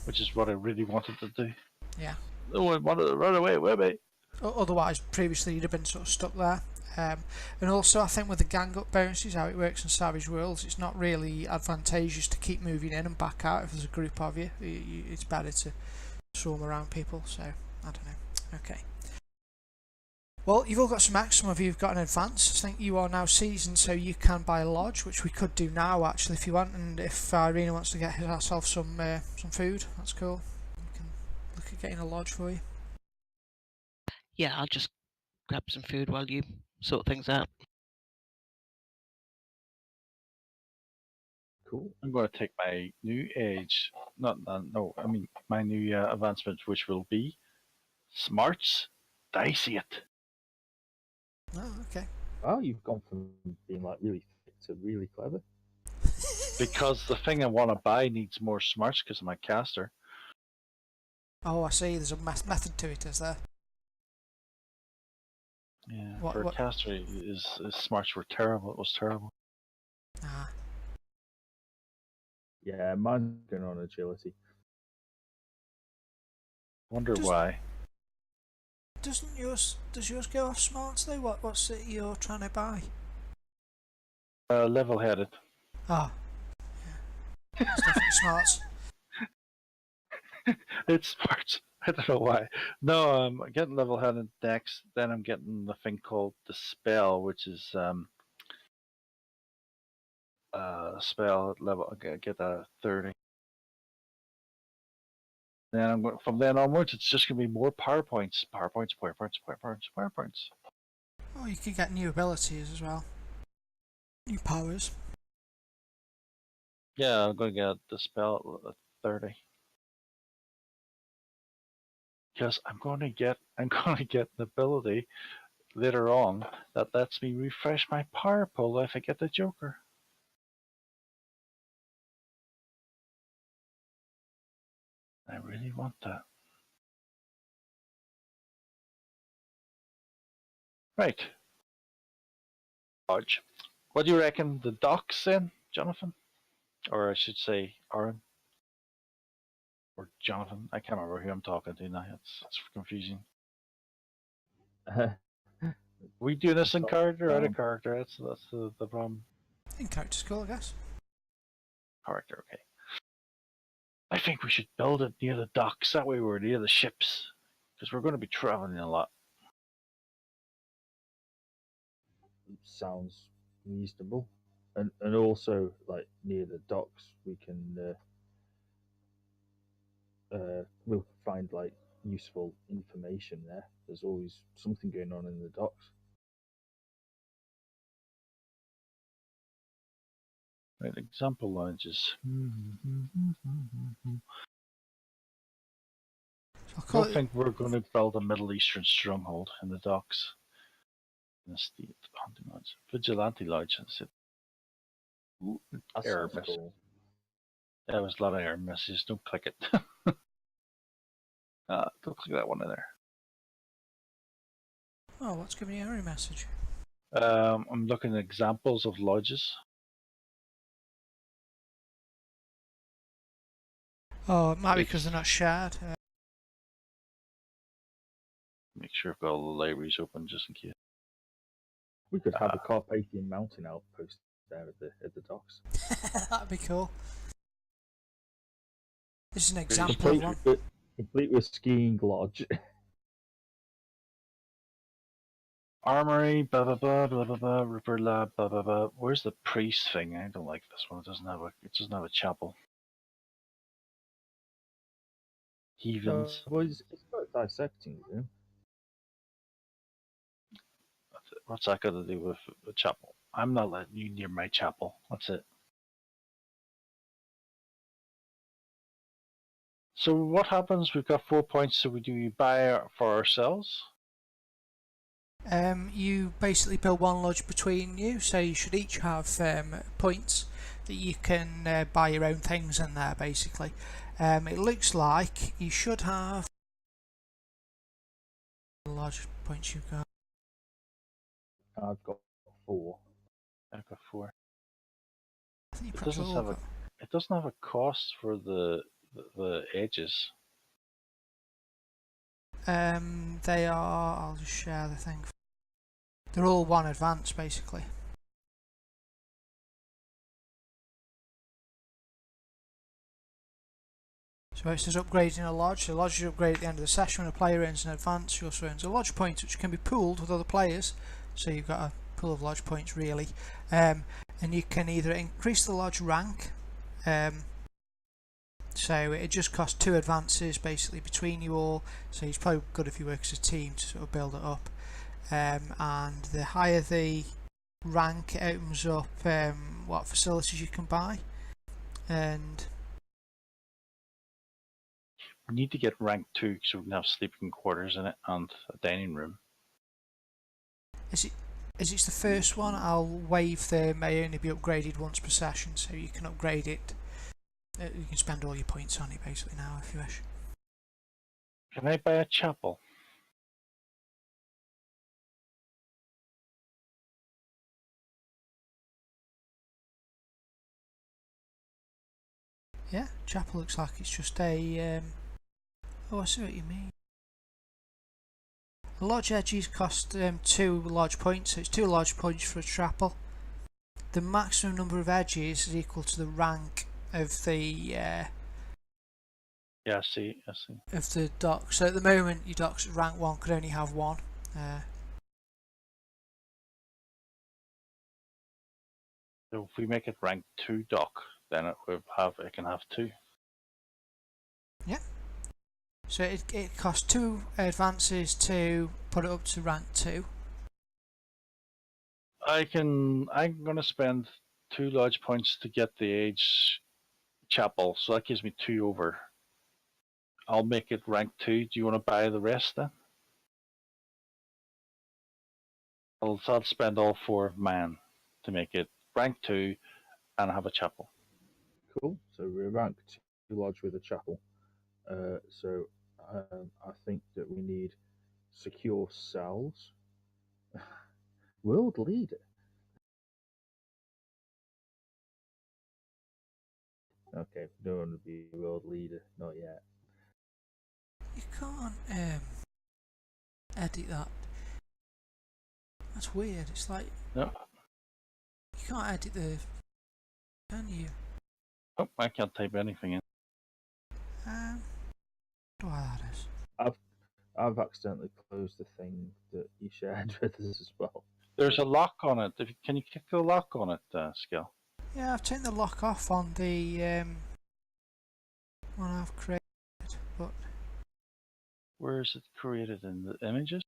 which is what I really wanted to do. Yeah. No one wanted to run away with me. Otherwise, previously you'd have been sort of stuck there. And also, I think with the gang up bonuses, how it works in Savage Worlds, it's not really advantageous to keep moving in and back out if there's a group of you. It's better to swarm around people, so I don't know. Okay. Well, you've all got some acts, some of you have got an advance. I think you are now seasoned, so you can buy a lodge, which we could do now actually if you want, and if Irina wants to get herself some food, that's cool. We can look at getting a lodge for you. Yeah, I'll just grab some food while you sort things out. Cool. I'm going to take my new age, my new advancement, which will be smarts. Dicey it. Oh, okay. Wow, you've gone from being like really thick to really clever. Because the thing I want to buy needs more smarts because of my caster. Oh, I see. There's a method to it, is there? Yeah, for a caster, his smarts were terrible. It was terrible. Ah. Yeah, mine's going on agility. Wonder why. Does yours go off smarts though? What's it you're trying to buy? Level-headed. Oh. Yeah. It's definitely smarts. It's smarts. I don't know why. No, I'm getting level-headed next. Then I'm getting the thing called the spell, which is spell at level. I get that at 30. Then I'm going, from then onwards, it's just going to be more PowerPoints. Oh, you could get new abilities as well. New powers. Yeah, I'm going to get the spell at 30. Because I'm going to get an ability later on that lets me refresh my power pool if I get the Joker. I really want that. Right. Lodge. What do you reckon the docks in, Jonathan? Or I should say, Aaron? or Jonathan. I can't remember who I'm talking to now. It's confusing. We do this in character or out of character? That's the problem. In character school, I guess. Character, okay. I think we should build it near the docks. That way we're near the ships, because we're going to be traveling a lot. Sounds reasonable, and also like near the docks, we can we'll find like useful information there. There's always something going on in the docks. Right, example lounges. I'll I call don't it, think we're going to build a Middle Eastern stronghold in the docks. In the state hunting lodge, vigilante lodge. That's it. Ooh, That error sounds message. cool. There was a lot of error messages. Don't click it. Don't click that one in there. oh, what's giving you an error message? I'm looking at examples of lodges. Oh, it might be because they're not shared. Make sure I've got all the libraries open just in case. We could have a Carpathian Mountain outpost there at the docks. That'd be cool. This is an Pretty example of one. Complete with skiing lodge. Armory, blah blah blah blah blah blah. River lab, blah blah blah. Where's the priest thing? I don't like this one. It doesn't have a chapel. Heathens. Well, it's got a dissecting room. What's that got to do with a chapel? I'm not letting you near my chapel. That's it. So what happens? We've got 4 points. So do we buy for ourselves? You basically build one lodge between you, so you should each have points that you can buy your own things in there, basically. It looks like you should have lodge points you've got. I've got 4. I've got 4. I think you It perhaps doesn't all have got. it doesn't have a cost for the edges. They are. I'll just share the thing. They're all one advance, basically. So it says upgrading a lodge. The lodge is upgraded at the end of the session when a player earns an advance. She also earns a lodge point, which can be pooled with other players. So you've got a pool of lodge points, really. And you can either increase the lodge rank. So it just costs 2 advances, basically, between you all. So it's probably good if you work as a team to sort of build it up. And the higher the rank, it opens up what facilities you can buy. And We need to get rank 2 so we can have sleeping quarters in it and a dining room. as it's the first one, I'll waive the may only be upgraded once per session, so you can upgrade it. You can spend all your points on it basically now if you wish. Can I buy a chapel? Yeah, chapel looks like it's just a. Oh, I see what you mean. The lodge edges cost 2 lodge points, so it's 2 lodge points for a chapel. The maximum number of edges is equal to the rank of the Yeah, I see. of the dock. So at the moment, your docks at rank 1 could only have 1. So if we make it rank 2 dock, then it can have 2. Yeah. So it costs 2 advances to put it up to rank 2. I'm gonna spend 2 lodge points to get the age chapel, so that gives me 2 over. I'll make it rank 2. Do you want to buy the rest then? I'll spend all 4 of mine to make it rank 2 and have a chapel. Cool. So we're ranked 2 lodge with a chapel. So I think that we need secure cells. World leader. Okay, don't want to be a world leader, not yet. You can't edit that. That's weird. It's like No. you can't edit the. Can you? Oh, I can't type anything in. Why that is? I've accidentally closed the thing that you shared with us as well. There's a lock on it. Can you click the lock on it, Skill? Yeah, I've taken the lock off on the one I've created, but Where is it created in the images?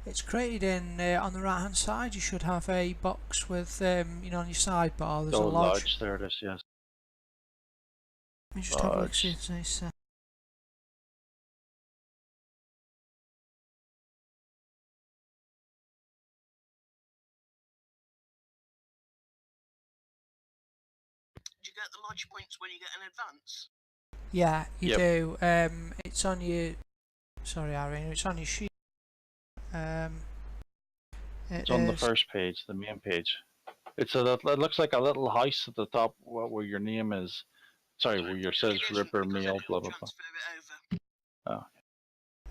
it's created in on the right hand side. You should have a box with on your sidebar. There's a lodge. Lodge. There it is. Yes. Let me just have a look. Lodge. See if there's Do you get the lodge points when you get an advance? yeah, you Yep. do. It's on your. Sorry, Irene. It's on your sheet. It's on the first page, the main page. It looks like a little house at the top where your name is. Sorry, where your says Ripper Mail, blah blah blah. Oh.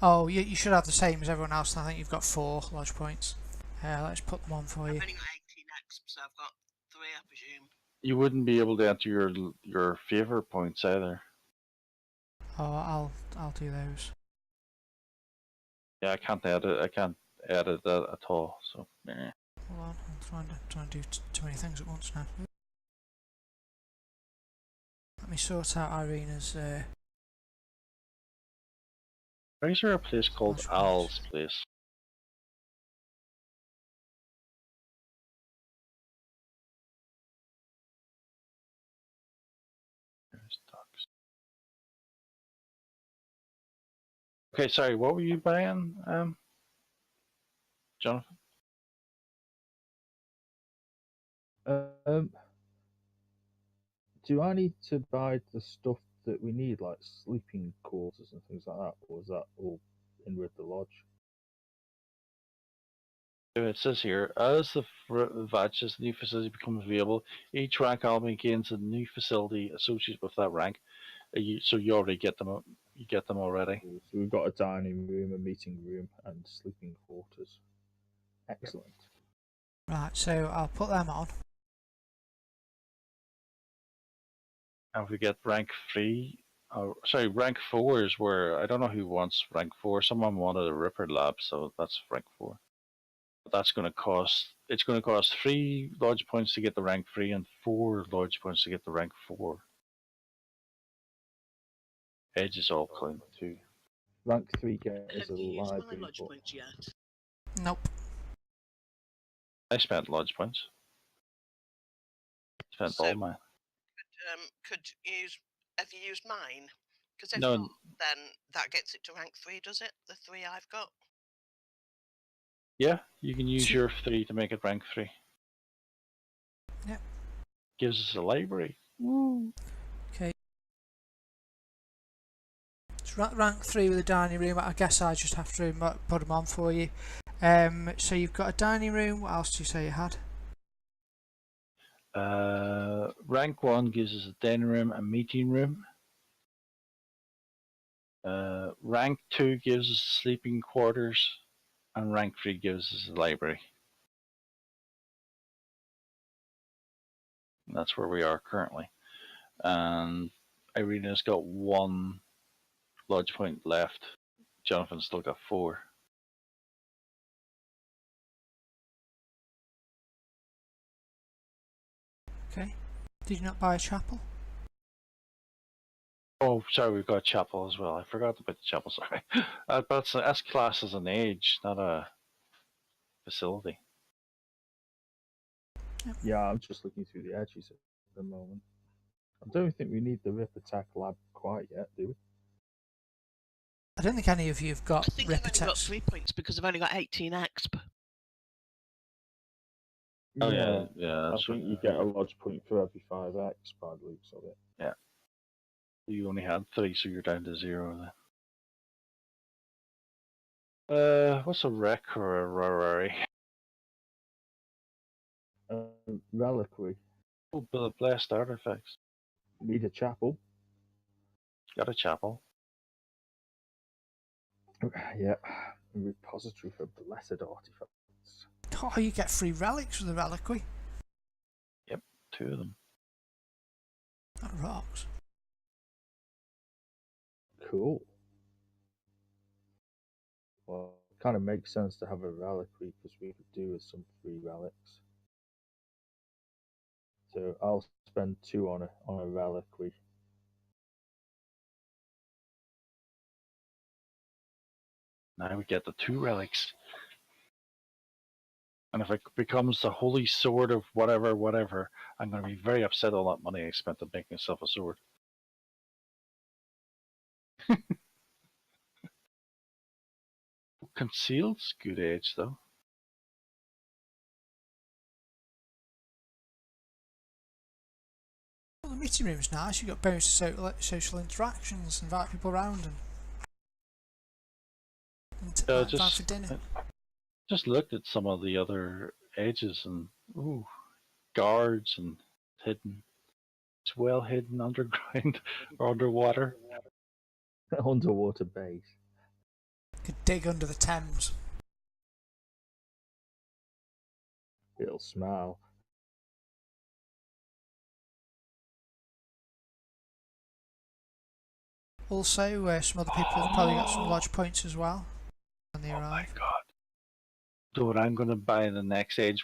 Oh, you should have the same as everyone else. And I think you've got 4 lodge points. Let's put them on for you. I've only got 18 exps, so I've got 3, I presume. You wouldn't be able to enter your favorite points either. Oh, I'll do those. Yeah, I can't edit that at all. So. Eh. Hold on, I'm trying to do too many things at once now. Let me sort out Irina's. Why is there a place called Lodge Al's points. Place? There's ducks. Okay, sorry. What were you buying, Jonathan? Do I need to buy the stuff that we need, like sleeping quarters and things like that, or is that all in with the lodge? It says here, as the Vatch's new facility becomes available, each rank element gains a new facility associated with that rank. So you already get them. You get them already. So we've got a dining room, a meeting room, and sleeping quarters. Excellent. Right, so I'll put them on. And if we get rank 3, sorry, rank 4 is where, I don't know who wants rank 4. Someone wanted a Ripper Lab, so that's rank 4. But that's going to cost, it's going to cost 3 lodge points to get the rank 3 and 4 lodge points to get the rank 4. Edge is all clean too. Rank 3 get Have is a you used my library lodge book. points yet? Nope. I spent lodge points. Spent So- all mine. Could you use? Have you used mine? Because if No. not, then that gets it to rank 3, does it? The 3 I've got. Yeah, you can use So- your 3 to make it rank 3. Yep. Gives us a library. Woo. Okay. It's rank 3 with a dining room. I guess I just have to put them on for you. So you've got a dining room. What else do you say you had? Rank 1 gives us a dining room and meeting room. Rank 2 gives us sleeping quarters, and rank 3 gives us a library. And that's where we are currently. And Irina's got 1 lodge point left. Jonathan's still got 4. Okay. Did you not buy a chapel? Oh, sorry, we've got chapel as well. I forgot about the chapel, sorry. But that's class as an age, not a facility. Yeah, I'm just looking through the edges at the moment. I don't think we need the Rip Attack Lab quite yet, do we? I don't think any of you have got I think I've only got Repetex. 3 points because I've only got 18 exp. Oh yeah. I That's think you get a lodge point for every 5x by the looks of it. Yeah. You only had 3, so you're down to 0 then. What's a wreck or a rarity? Reliquary. Oh, blessed artifacts. Need a chapel. Got a chapel. Yeah. A repository for blessed artifacts. Oh, you get free relics with the reliquary. Yep, 2 of them. That rocks. Cool. Well, it kind of makes sense to have a reliquary because we could do with some free relics. So I'll spend 2 on a reliquary. Now we get the 2 relics. And if it becomes the holy sword of whatever, I'm going to be very upset all that money I spent on making myself a sword. Concealed's good age, though. Well, the meeting room's nice. You've got bonus social interactions, invite people around and invite for dinner. Just looked at some of the other ages and ooh, guards and hidden. It's well hidden underground or underwater. Underwater base. Could dig under the Thames. It'll smile. Also, some other people have probably got some lodge points as well when they arrive. Oh my god. So what I'm going to buy in the next age,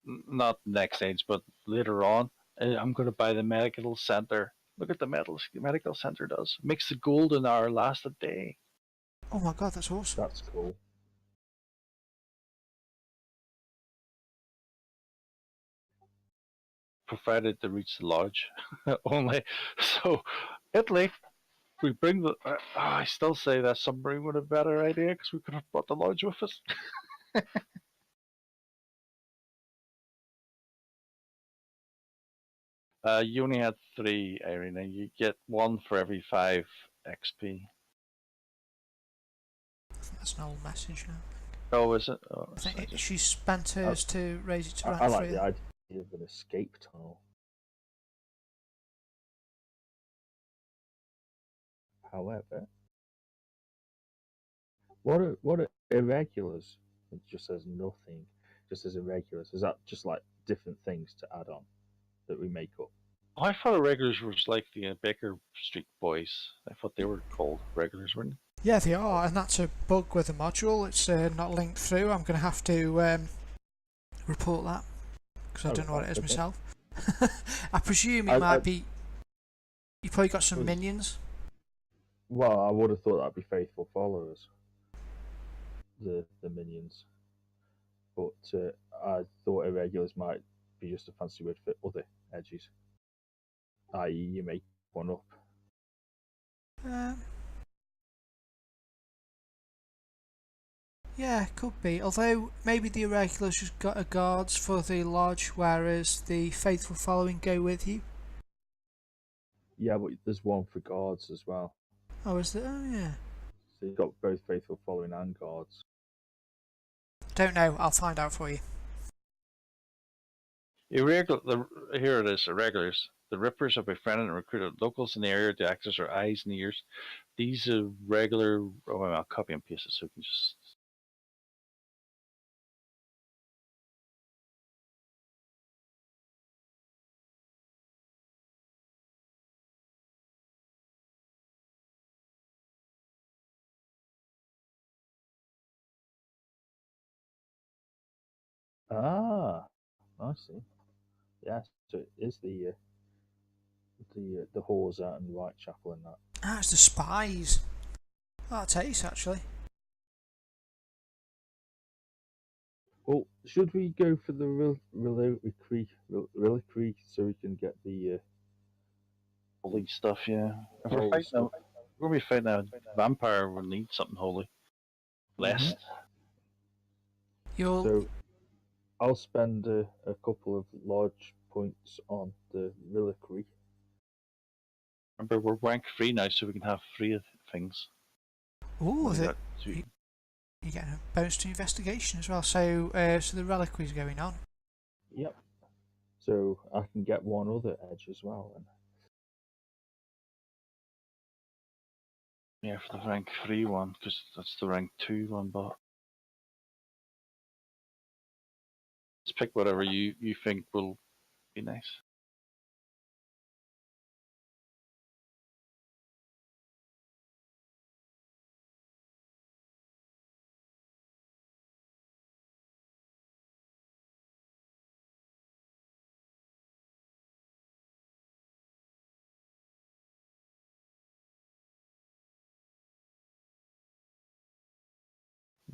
not next age, but later on, I'm going to buy the medical center. Look at the medical center does. Makes the golden hour last a day. Oh my god, that's awesome. That's cool. Provided they reach the lodge. Only. So, Italy, we bring the... I still say that submarine would have been a better idea because we could have brought the lodge with us. You only had 3, Irina. You get 1 for every 5 XP. I think that's an old message now. Oh, is it? Oh, I think she spent hers to raise it to rank I like 3. the idea of an escape tunnel. However, what are irregulars? It just says nothing. Just as irregulars. Is that just like different things to add on that we make up? Oh, I thought regulars was like the Baker Street Boys. I thought they were called regulars, weren't they? Yeah, they are, and that's a bug with the module. It's not linked through. I'm going to have to report that because I don't know what it is myself. I presume it might be. You probably got some minions. Well, I would have thought that'd be faithful followers. The minions, but I thought irregulars might be just a fancy word for other edges. I.e., you make one up. Yeah, could be. Although maybe the irregulars just got a guards for the lodge, whereas the faithful following go with you. Yeah, but there's one for guards as well. Oh, is there? Oh, yeah. So you've got both faithful following and guards. Don't know. I'll find out for you. Here it is. Irregulars. The Rippers have befriended and recruited locals in the area to act as their eyes and ears. These are regular. Oh, I'll copy and paste it so we can just. Ah, I see. Yeah, so it is the whores out in Whitechapel and that. Ah, it's the spies. Oh, that's ace, actually. Well, should we go for the reliquary so we can get the Holy stuff, yeah. If we're holy stuff? we'll be fighting a vampire, we'll need something holy. Blessed. So I'll spend a couple of large points on the reliquary. Remember, we're rank 3 now, so we can have 3 things. Ooh, you get a bonus to investigation as well. So, so the reliquary's going on. Yep. So I can get one other edge as well. Then. Yeah, for the rank 3 one, because that's the rank 2 one, but let's pick whatever you think will be nice.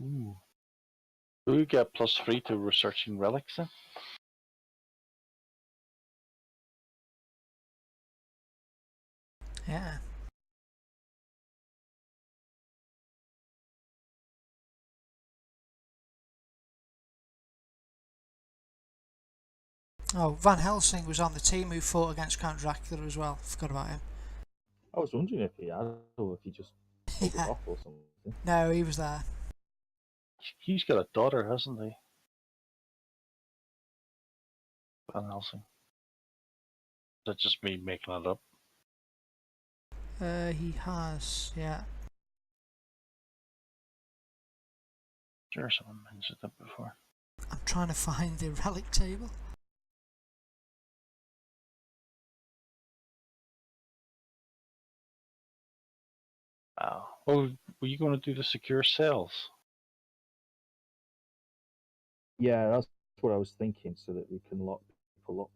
Ooh. Do we get +3 to researching relics then? Yeah. Oh, Van Helsing was on the team who fought against Count Dracula as well. Forgot about him. I was wondering if he had or if he just pulled it Yeah. off or something. No, he was there. He's got a daughter, hasn't he? Van Helsing. Is that just me making it up? He has, yeah. Sure, someone mentioned that before. I'm trying to find the relic table. Oh, were you going to do the secure cells? Yeah, that's what I was thinking, so that we can lock people up.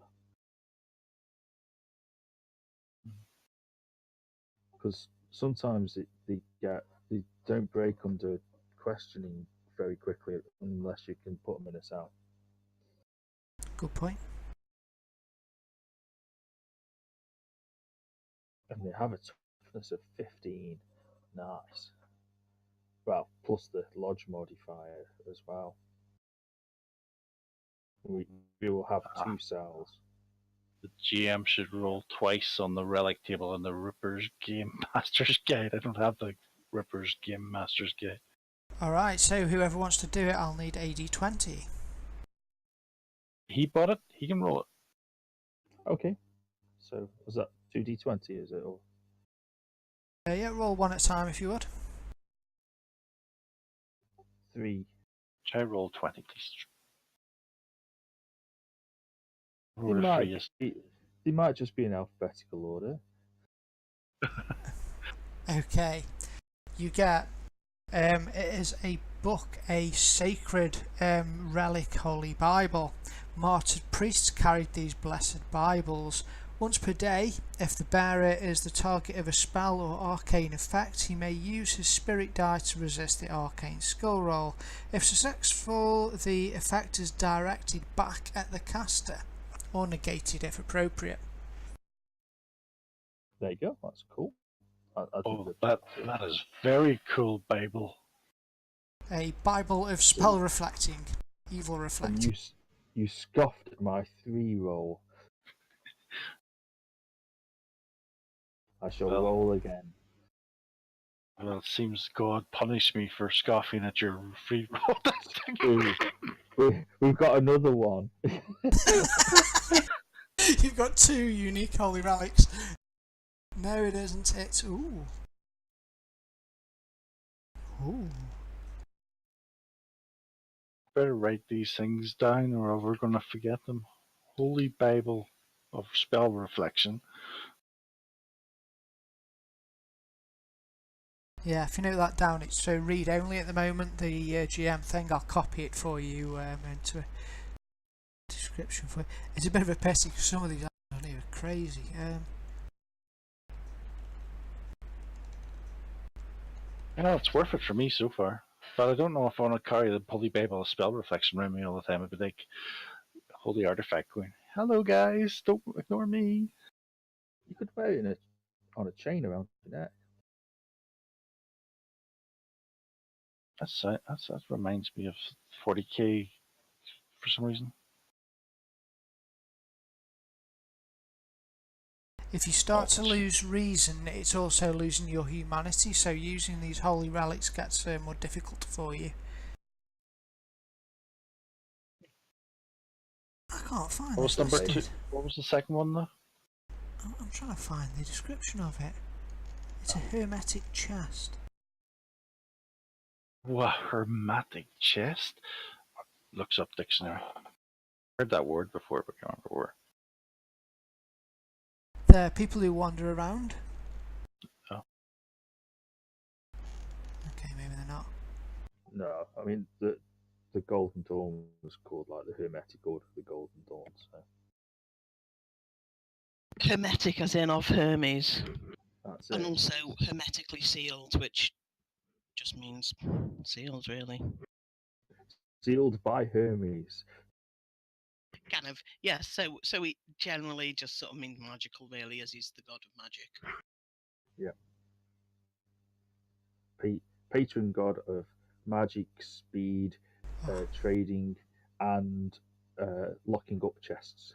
Because sometimes they don't break under questioning very quickly unless you can put them in a cell. Good point. And they have a toughness of 15. Nice. Well, plus the lodge modifier as well. We will have 2 cells. The GM should roll twice on the relic table in the Ripper's Game Master's Guide. I don't have the Ripper's Game Master's Guide. Alright, so whoever wants to do it, I'll need a d20. He bought it. He can roll it. Okay. So, was that 2d20, is it? Or Yeah, roll one at a time if you would. 3? Try roll 20, please. They Roll a might, 3 is they might just be in alphabetical order. Okay. You get, it is a book, a sacred relic holy Bible. Martyred priests carried these blessed Bibles. Once per day, if the bearer is the target of a spell or arcane effect, he may use his spirit die to resist the arcane skill roll. If successful, the effect is directed back at the caster, or negated if appropriate. There you go. That's cool. I think that is very cool, Bible. A Bible of spell reflecting, evil reflecting. And you scoffed at my 3 roll. I shall roll again. Well, it seems God punished me for scoffing at your free roll. We've got another one. You've got 2 unique holy relics. No, it isn't. It's ooh. Ooh. Better write these things down, or we're going to forget them. Holy Bible of spell reflection. Yeah, if you note that down, it's so read only at the moment. The GM thing, I'll copy it for you into a description for you. It's a bit of a pity because some of these on here are crazy. It's worth it for me so far. But I don't know if I want to carry the Holy Bible of spell reflection around me all the time. It'd be like Holy Artifact going, "Hello guys, don't ignore me." You could wear it on a chain around your neck. That reminds me of 40k for some reason. If you start to lose reason, it's also losing your humanity, so using these holy relics gets more difficult for you. I can't find What was this number listed. 2? What was the second one though? I'm trying to find the description of it. It's a hermetic chest. What, hermetic chest? Looks up dictionary. Heard that word before, but can't remember where. They're people who wander around. Oh. Okay, maybe they're not. No, I mean the Golden Dawn was called like the Hermetic Order of the Golden Dawn. So Hermetic, as in of Hermes, that's and it. also hermetically sealed, which just means sealed, really. Sealed by Hermes. Kind of, yeah. So it generally just sort of means magical, really, as he's the god of magic. Yeah. Patron god of magic, speed, trading, and locking up chests.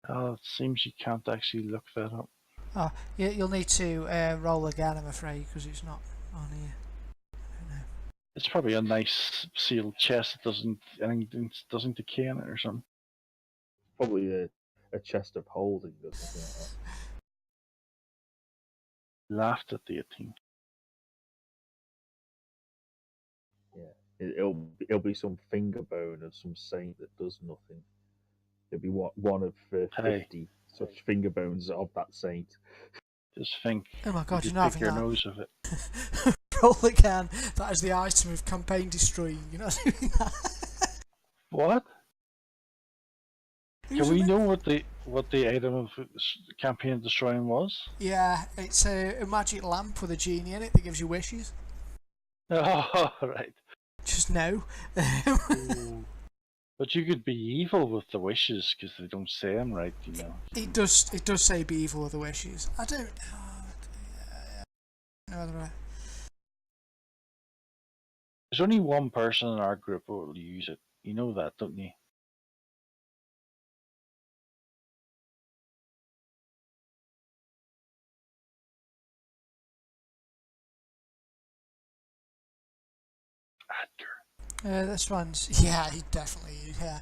Oh, it seems you can't actually look that up. Oh, you'll need to roll again, I'm afraid, because it's not on here. I don't know. It's probably a nice sealed chest that doesn't decay in it or something. Probably a chest of holding or something like that. Laughed at the 18. Yeah, it'll be some finger bone of some saint that does nothing. It'll be one of 50 such finger bones of that saint. Just think. Oh my god, you you're not pick having your that. nose of it. Roll again. That is the item of campaign destroying. You're not doing that. What? Who's Can we in it? know what the item of campaign destroying was? Yeah, it's a magic lamp with a genie in it that gives you wishes. Oh, right. Just no. Ooh. But you could be evil with the wishes because they don't say them right, you know. It does say be evil with the wishes. I don't know whether I... There's only one person in our group who will use it. You know that, don't you? This one's... Yeah, he definitely... Yeah.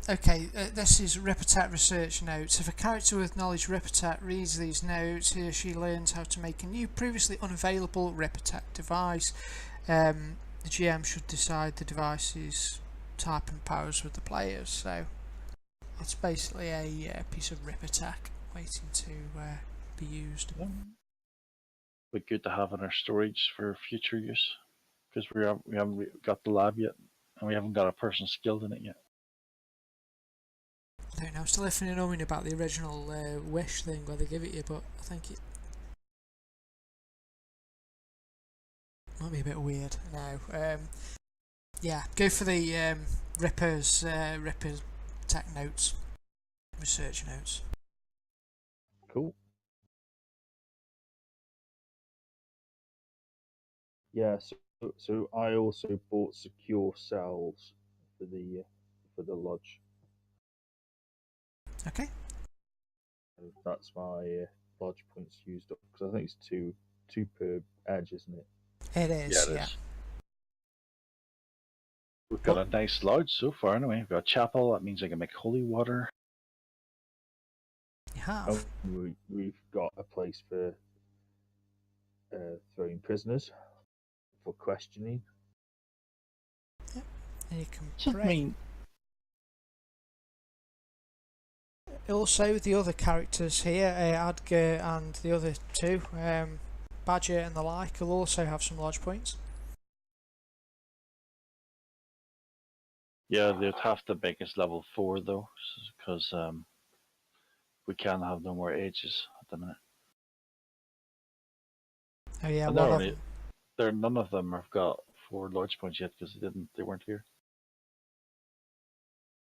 Okay, this is Ripotet research notes. If a character with knowledge Ripotet reads these notes, he or she learns how to make a new, previously unavailable Ripotet device. The GM should decide the device's type and powers with the players. So it's basically a piece of Ripotet waiting to be used. But good to have in our storage for future use because we haven't got the lab yet and we haven't got a person skilled in it yet. I don't know, I'm still effing and umming about the original wish thing where they give it you, but I think it might be a bit weird now. Yeah, go for the Ripper's tech notes, research notes. Cool. Yeah, so I also bought secure cells for the lodge. Okay. That's my lodge points used up because I think it's two per edge, isn't it? It is, Yeah, it yeah. is. We've got a nice lodge so far anyway. We've got a chapel, that means I can make holy water. You have. We've got a place for throwing prisoners for questioning. Yep. And you can Does it pray. mean Also, the other characters here, Adger and the other two, Badger and the like, will also have some lodge points. yeah, they'd have to make us level 4 though, because we can't have no more ages at the minute. Oh yeah, And one of them. none of them have got 4 lodge points yet because they weren't here.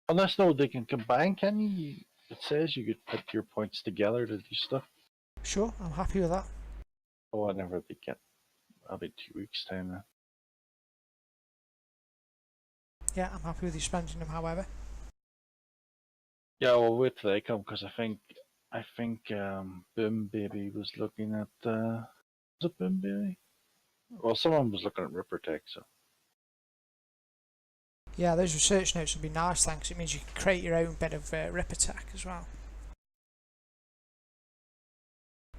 Unless no, they can combine. Can you? It says you could put your points together to do stuff. Sure, I'm happy with that. Oh, whenever they get, that'll be 2 weeks time now. Yeah, I'm happy with you spending them, however. Yeah, well, wait till they come because I think Boom Baby was looking at. Was it Boom Baby? Well, someone was looking at Ripper Tech, so. Yeah, those research notes would be nice, thanks. It means you can create your own bit of Rip Attack as well.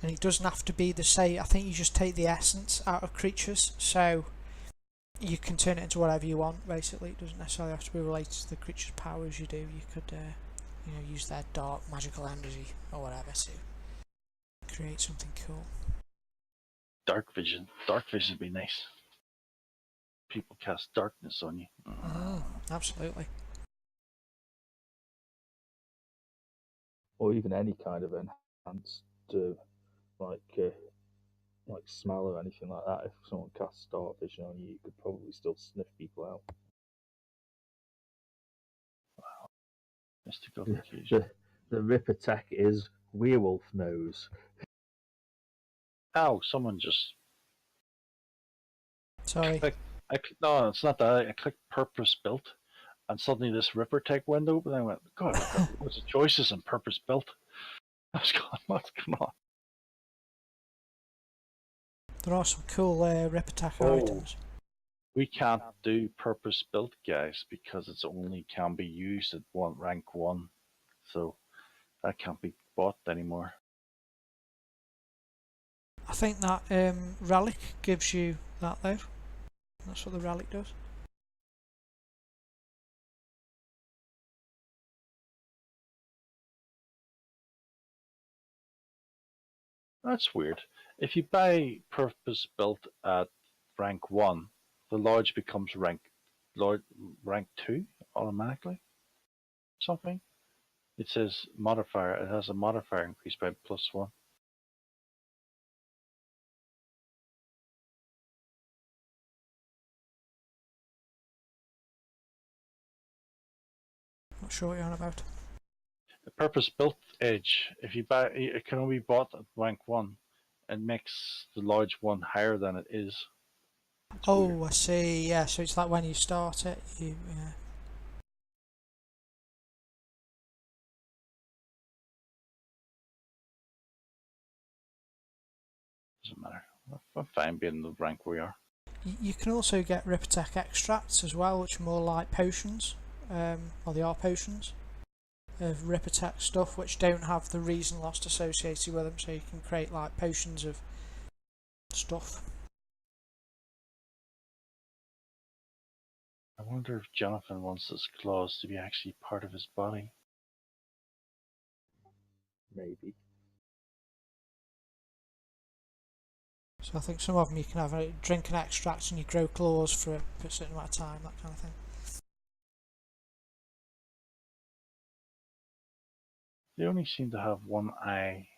and it doesn't have to be the same. I think you just take the essence out of creatures, so you can turn it into whatever you want. Basically, it doesn't necessarily have to be related to the creature's powers. You could use their dark magical energy or whatever to create something cool. Dark vision would be nice. People cast darkness on you. Absolutely. Or even any kind of enhanced, like smell or anything like that. If someone casts dark vision on you, you could probably still sniff people out. Mystical confusion. The Ripper tech is werewolf nose. Ow! Someone just Sorry. No, it's not that. I clicked purpose built, and suddenly this Ripper tech went open. And I went, God, I've got loads of choices in purpose built. I was going, what's going on? There are some cool Rip Attack items. We can't do purpose built, guys, because it's only can be used at rank 1. So that can't be bought anymore. I think that relic gives you that though. That's what the relic does. That's weird. If you buy purpose built at rank 1, the lodge becomes rank 2 automatically. Something. It says modifier. It has a modifier increased by +1. Not sure what you're on about. The purpose built edge. If you buy, it can only be bought at rank 1, and makes the lodge 1 higher than it is. It's weird. I see. Yeah, so it's like when you start it, yeah. Doesn't matter. I'm fine being the rank we are. You can also get Rip Attack extracts as well, which are more like potions, or they are potions of Rip Attack stuff, which don't have the reason lost associated with them, so you can create like potions of stuff. I wonder if Jonathan wants his claws to be actually part of his body. Maybe. So I think some of them you can have drink an extract and you grow claws for a certain amount of time, that kind of thing. They only seem to have one eye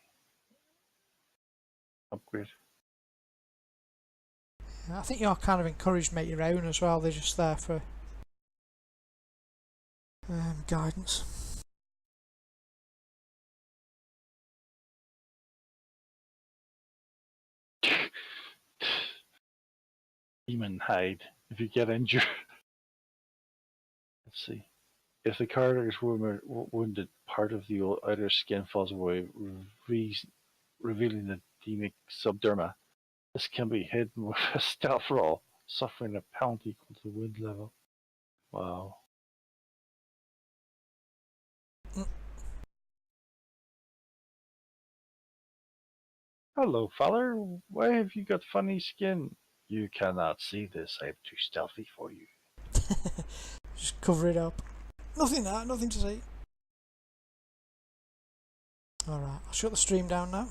upgrade. I think you're kind of encouraged to make your own as well. They're just there for guidance. Demon hide. If you get injured. Let's see. If the character is wounded, part of the outer skin falls away, revealing the demonic subderma. This can be hidden with a stealth roll, suffering a penalty equal to the wound level. Wow. Hello, feller. Why have you got funny skin? You cannot see this. I am too stealthy for you. Just cover it up. Nothing to see. Alright, I'll shut the stream down now.